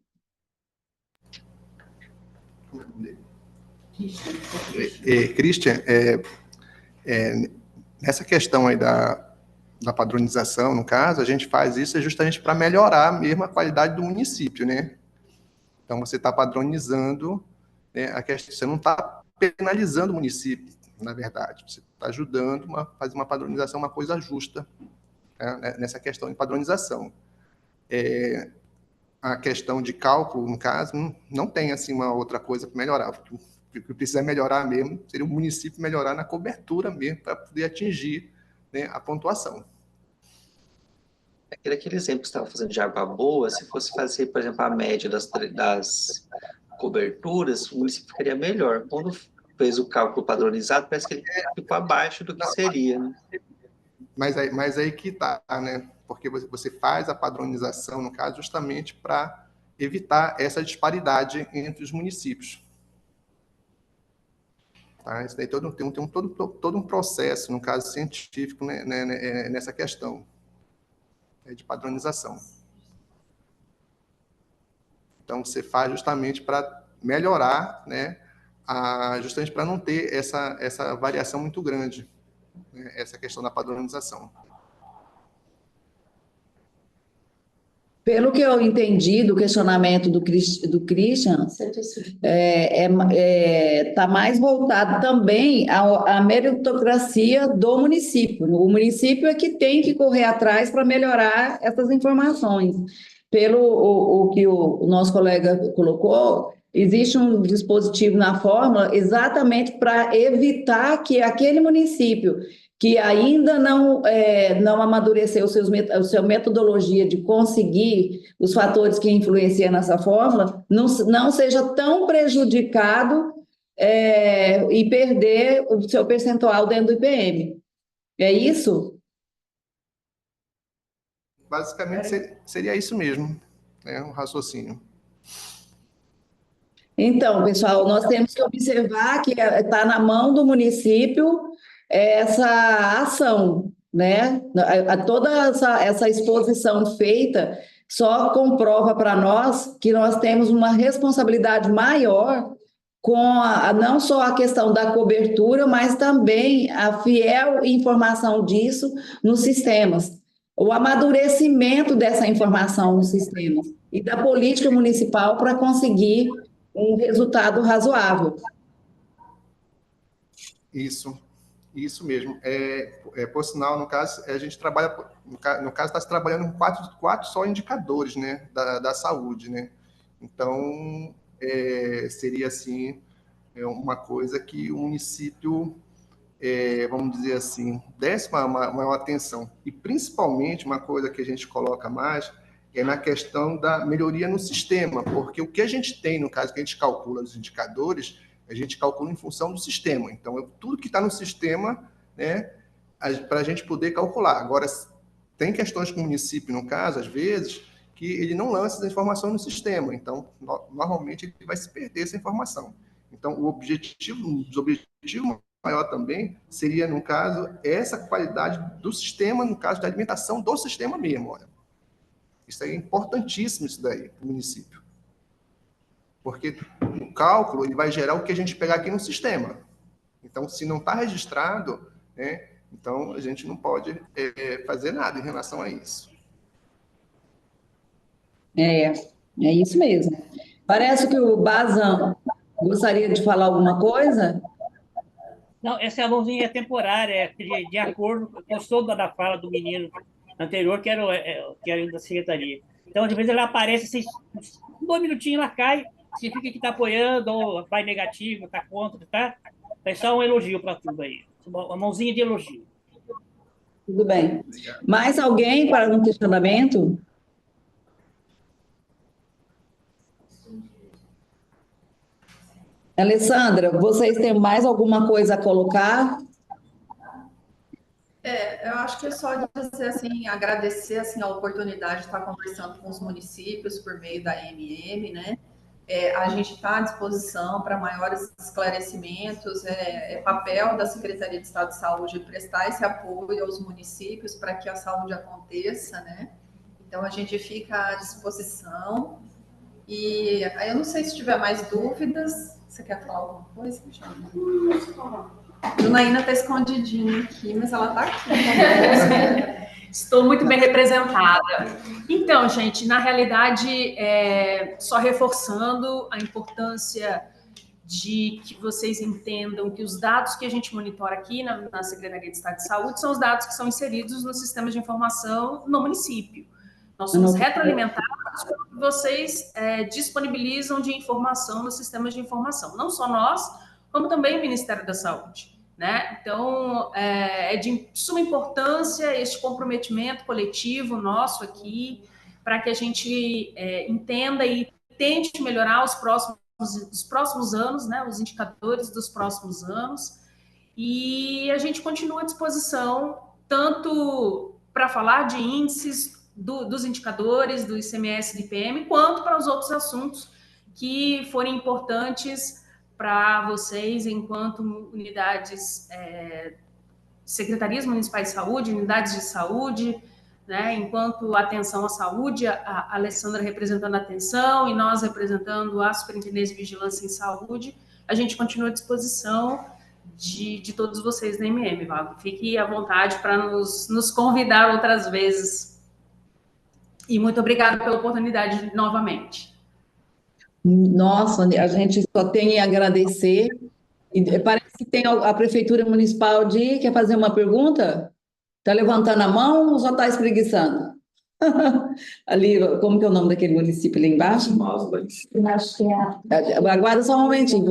Christian, nessa questão aí da padronização, no caso, a gente faz isso justamente para melhorar mesmo a qualidade do município, né? Então, você está padronizando, né, a questão, você não está penalizando o município, na verdade, você está ajudando a fazer uma padronização, uma coisa justa, né, nessa questão de padronização. A questão de cálculo, no caso, não tem assim uma outra coisa para melhorar. O que precisa melhorar mesmo seria o município melhorar na cobertura mesmo para poder atingir, né, a pontuação. Aquele exemplo que você estava fazendo de água boa, se fosse fazer, por exemplo, a média das coberturas, o município ficaria melhor. Quando fez o cálculo padronizado, parece que ele ficou abaixo do que seria, né? Mas aí que está, né? Porque você faz a padronização, no caso, justamente para evitar essa disparidade entre os municípios. Tá? Isso daí tem todo um processo, no caso científico, né, nessa questão de padronização. Então, você faz justamente para melhorar, né, justamente para não ter essa variação muito grande, né, essa questão da padronização. Pelo que eu entendi do questionamento do Christian, está mais voltado também à meritocracia do município. O município é que tem que correr atrás para melhorar essas informações. Pelo o que o nosso colega colocou, existe um dispositivo na fórmula exatamente para evitar que aquele município que ainda não amadureceu a sua metodologia de conseguir os fatores que influenciam nessa fórmula, não seja tão prejudicado e perder o seu percentual dentro do IPM. É isso? Basicamente, seria isso mesmo, né, um raciocínio. Então, pessoal, nós temos que observar que está na mão do município essa ação, né? Toda essa exposição feita só comprova para nós que nós temos uma responsabilidade maior com não só a questão da cobertura, mas também a fiel informação disso nos sistemas, o amadurecimento dessa informação nos sistemas e da política municipal para conseguir um resultado razoável. Isso mesmo. Por sinal, no caso, a gente trabalha, no caso, está se trabalhando com quatro só indicadores, né, da saúde, né? Então, seria, assim, uma coisa que o município, vamos dizer assim, desse uma maior atenção. E, principalmente, uma coisa que a gente coloca mais é na questão da melhoria no sistema, porque o que a gente tem, no caso, que a gente calcula os indicadores, a gente calcula em função do sistema. Então, tudo que está no sistema, né, para a gente poder calcular. Agora, tem questões com o município, no caso, às vezes, que ele não lança essa informação no sistema. Então, normalmente, ele vai se perder essa informação. Então, um dos objetivos maior também seria, no caso, essa qualidade do sistema, no caso da alimentação do sistema mesmo. Olha. Isso é importantíssimo, isso daí, para o município. Porque o cálculo ele vai gerar o que a gente pegar aqui no sistema. Então, se não está registrado, né, então a gente não pode fazer nada em relação a isso. É isso mesmo. Parece que o Bazan gostaria de falar alguma coisa? Não, essa mãozinha é temporária, de acordo, eu sou da fala do menino anterior, que era da secretaria. Então, às vezes, ela aparece assim, 2 minutinhos, ela cai, significa que está apoiando, ou vai negativo, está contra, tá? É só um elogio para tudo aí. Uma mãozinha de elogio. Tudo bem. Mais alguém para um questionamento? Alessandra, vocês têm mais alguma coisa a colocar? Eu acho que é só dizer assim, agradecer assim, a oportunidade de estar conversando com os municípios por meio da AMM, né? A gente está à disposição para maiores esclarecimentos, é papel da Secretaria de Estado de Saúde prestar esse apoio aos municípios para que a saúde aconteça, né? Então, a gente fica à disposição. E aí, eu não sei se tiver mais dúvidas. Você quer falar alguma coisa, Michel? Junaína está escondidinha aqui, mas ela está aqui. Estou muito bem representada. Então, gente, na realidade, só reforçando a importância de que vocês entendam que os dados que a gente monitora aqui na Secretaria de Estado de Saúde são os dados que são inseridos no sistema de informação no município. Nós somos retroalimentados com o que vocês disponibilizam de informação nos sistemas de informação. Não só nós, como também o Ministério da Saúde. Né? Então, é de suma importância este comprometimento coletivo nosso aqui, para que a gente entenda e tente melhorar os próximos próximos anos, né, os indicadores dos próximos anos, e a gente continua à disposição, tanto para falar de índices dos indicadores, do ICMS e do IPM, quanto para os outros assuntos que forem importantes para vocês, enquanto unidades, secretarias municipais de saúde, unidades de saúde, né, enquanto atenção à saúde, a Alessandra representando a atenção e nós representando a Superintendência de Vigilância em Saúde, a gente continua à disposição de todos vocês da MM, Vago. Fique à vontade para nos convidar outras vezes. E muito obrigada pela oportunidade novamente. Nossa, a gente só tem a agradecer. E parece que tem a Prefeitura Municipal quer fazer uma pergunta? Está levantando a mão ou só está espreguiçando? Ali, como que é o nome daquele município ali embaixo? Acho que é. Aguarda só um momentinho.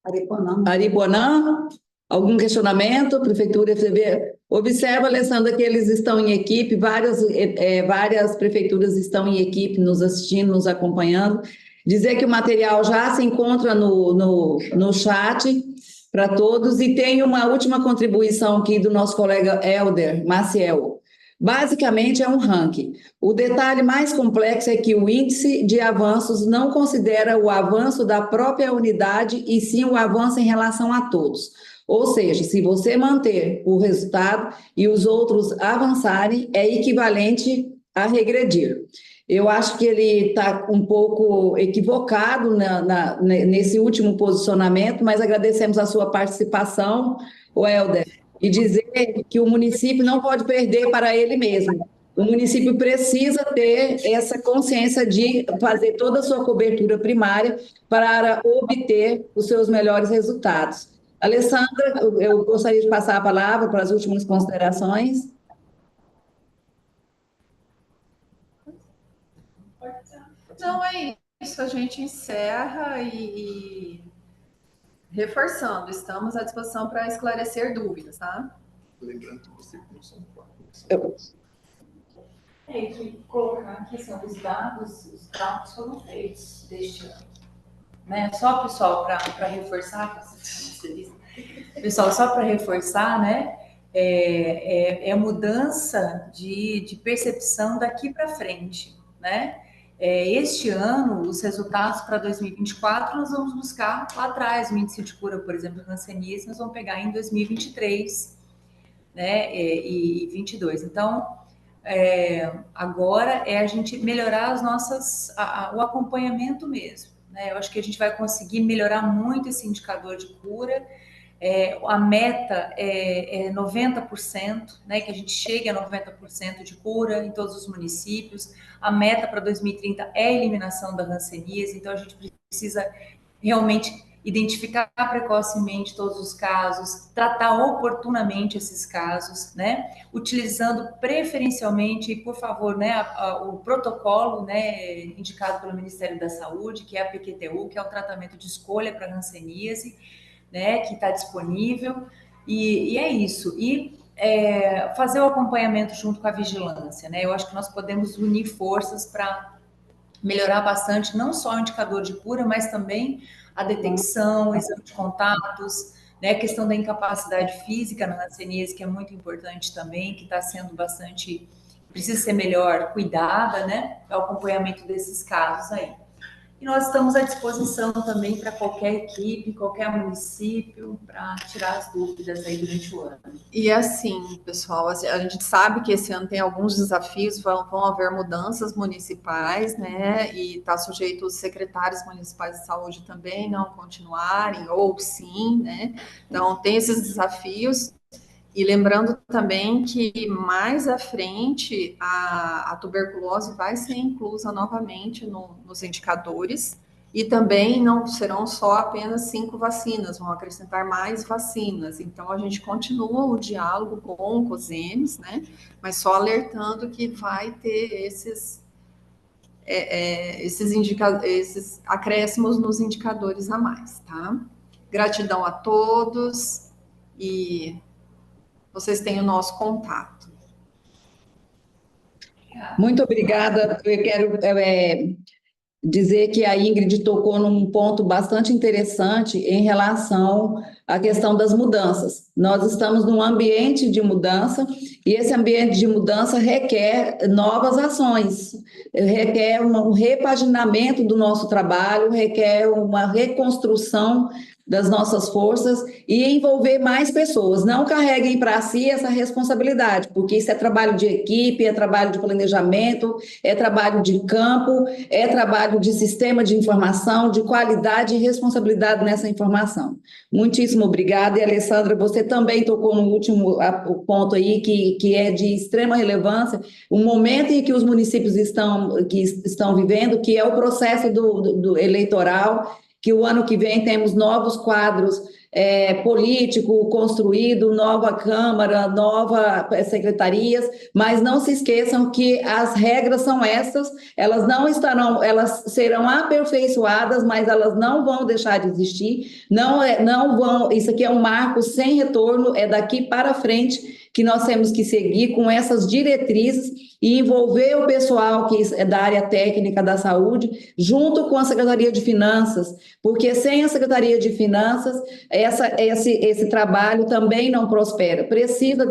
Ariponã. Ariponã, algum questionamento? Prefeitura, FCB? Observa, Alessandra, que eles estão em equipe, várias prefeituras estão em equipe, nos assistindo, nos acompanhando. Dizer que o material já se encontra no chat para todos, e tem uma última contribuição aqui do nosso colega Helder Maciel. Basicamente é um ranking. O detalhe mais complexo é que o índice de avanços não considera o avanço da própria unidade, e sim o avanço em relação a todos. Ou seja, se você manter o resultado e os outros avançarem, é equivalente a regredir. Eu acho que ele está um pouco equivocado nesse último posicionamento, mas agradecemos a sua participação, Helder, e dizer que o município não pode perder para ele mesmo. O município precisa ter essa consciência de fazer toda a sua cobertura primária para obter os seus melhores resultados. Alessandra, eu gostaria de passar a palavra para as últimas considerações. Não, é isso, a gente encerra e reforçando, estamos à disposição para esclarecer dúvidas, tá? Lembrando que você não são quatro. E colocar aqui, assim, os dados, os cálculos foram feitos deste ano. Né? Só, pessoal, para reforçar, pessoal, só para reforçar, né? É mudança de percepção daqui para frente, né? Este ano, os resultados para 2024, nós vamos buscar lá atrás, o índice de cura, por exemplo, hanseníase, nós vamos pegar em 2023, né, e 22. Então, agora é a gente melhorar o acompanhamento mesmo, né? Eu acho que a gente vai conseguir melhorar muito esse indicador de cura. A meta é 90%, né, que a gente chegue a 90% de cura em todos os municípios. A meta para 2030 é a eliminação da hanseníase, então a gente precisa realmente identificar precocemente todos os casos, tratar oportunamente esses casos, né, utilizando preferencialmente, por favor, né, o protocolo, né, indicado pelo Ministério da Saúde, que é a PQTU, que é o tratamento de escolha para hanseníase, né, que está disponível, e é isso. E fazer o acompanhamento junto com a vigilância, né? Eu acho que nós podemos unir forças para melhorar bastante, não só o indicador de cura, mas também a detecção, o exame de contatos, né? A questão da incapacidade física na hanseníase, que é muito importante também, que está sendo bastante, precisa ser melhor cuidada, né? O acompanhamento desses casos aí. E nós estamos à disposição também para qualquer equipe, qualquer município, para tirar as dúvidas aí durante o ano. E assim, pessoal, a gente sabe que esse ano tem alguns desafios, vão haver mudanças municipais, né? E está sujeito os secretários municipais de saúde também não continuarem, ou sim, né? Então, tem esses desafios. E lembrando também que mais à frente a tuberculose vai ser inclusa novamente nos indicadores, e também não serão só apenas 5 vacinas, vão acrescentar mais vacinas. Então a gente continua o diálogo com o COSEMES, né? Mas só alertando que vai ter esses acréscimos nos indicadores a mais, tá? Gratidão a todos e vocês têm o nosso contato. Muito obrigada. Eu quero dizer que a Ingrid tocou num ponto bastante interessante em relação à questão das mudanças. Nós estamos num ambiente de mudança e esse ambiente de mudança requer novas ações, requer um repaginamento do nosso trabalho, requer uma reconstrução das nossas forças e envolver mais pessoas. Não carreguem para si essa responsabilidade, porque isso é trabalho de equipe, é trabalho de planejamento, é trabalho de campo, é trabalho de sistema de informação, de qualidade e responsabilidade nessa informação. Muitíssimo obrigada. E, Alessandra, você também tocou no último ponto aí, que é de extrema relevância, o momento em que os municípios estão vivendo, que é o processo do eleitoral, que o ano que vem temos novos quadros político construído, nova Câmara, novas secretarias, mas não se esqueçam que as regras são essas, elas serão aperfeiçoadas, mas elas não vão deixar de existir, não vão, isso aqui é um marco sem retorno, é daqui para frente que nós temos que seguir com essas diretrizes e envolver o pessoal que é da área técnica da saúde, junto com a Secretaria de Finanças, porque sem a Secretaria de Finanças, esse trabalho também não prospera. Precisa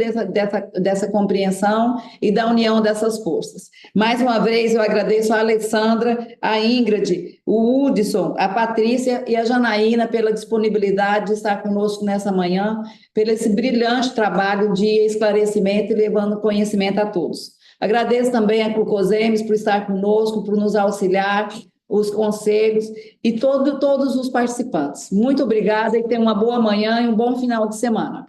dessa compreensão e da união dessas forças. Mais uma vez, eu agradeço a Alessandra, a Ingrid, o Hudson, a Patrícia e a Janaína pela disponibilidade de estar conosco nessa manhã, pelo esse brilhante trabalho de esclarecimento e levando conhecimento a todos. Agradeço também a Clucosemes por estar conosco, por nos auxiliar, os conselhos e todos os participantes. Muito obrigada e tenham uma boa manhã e um bom final de semana.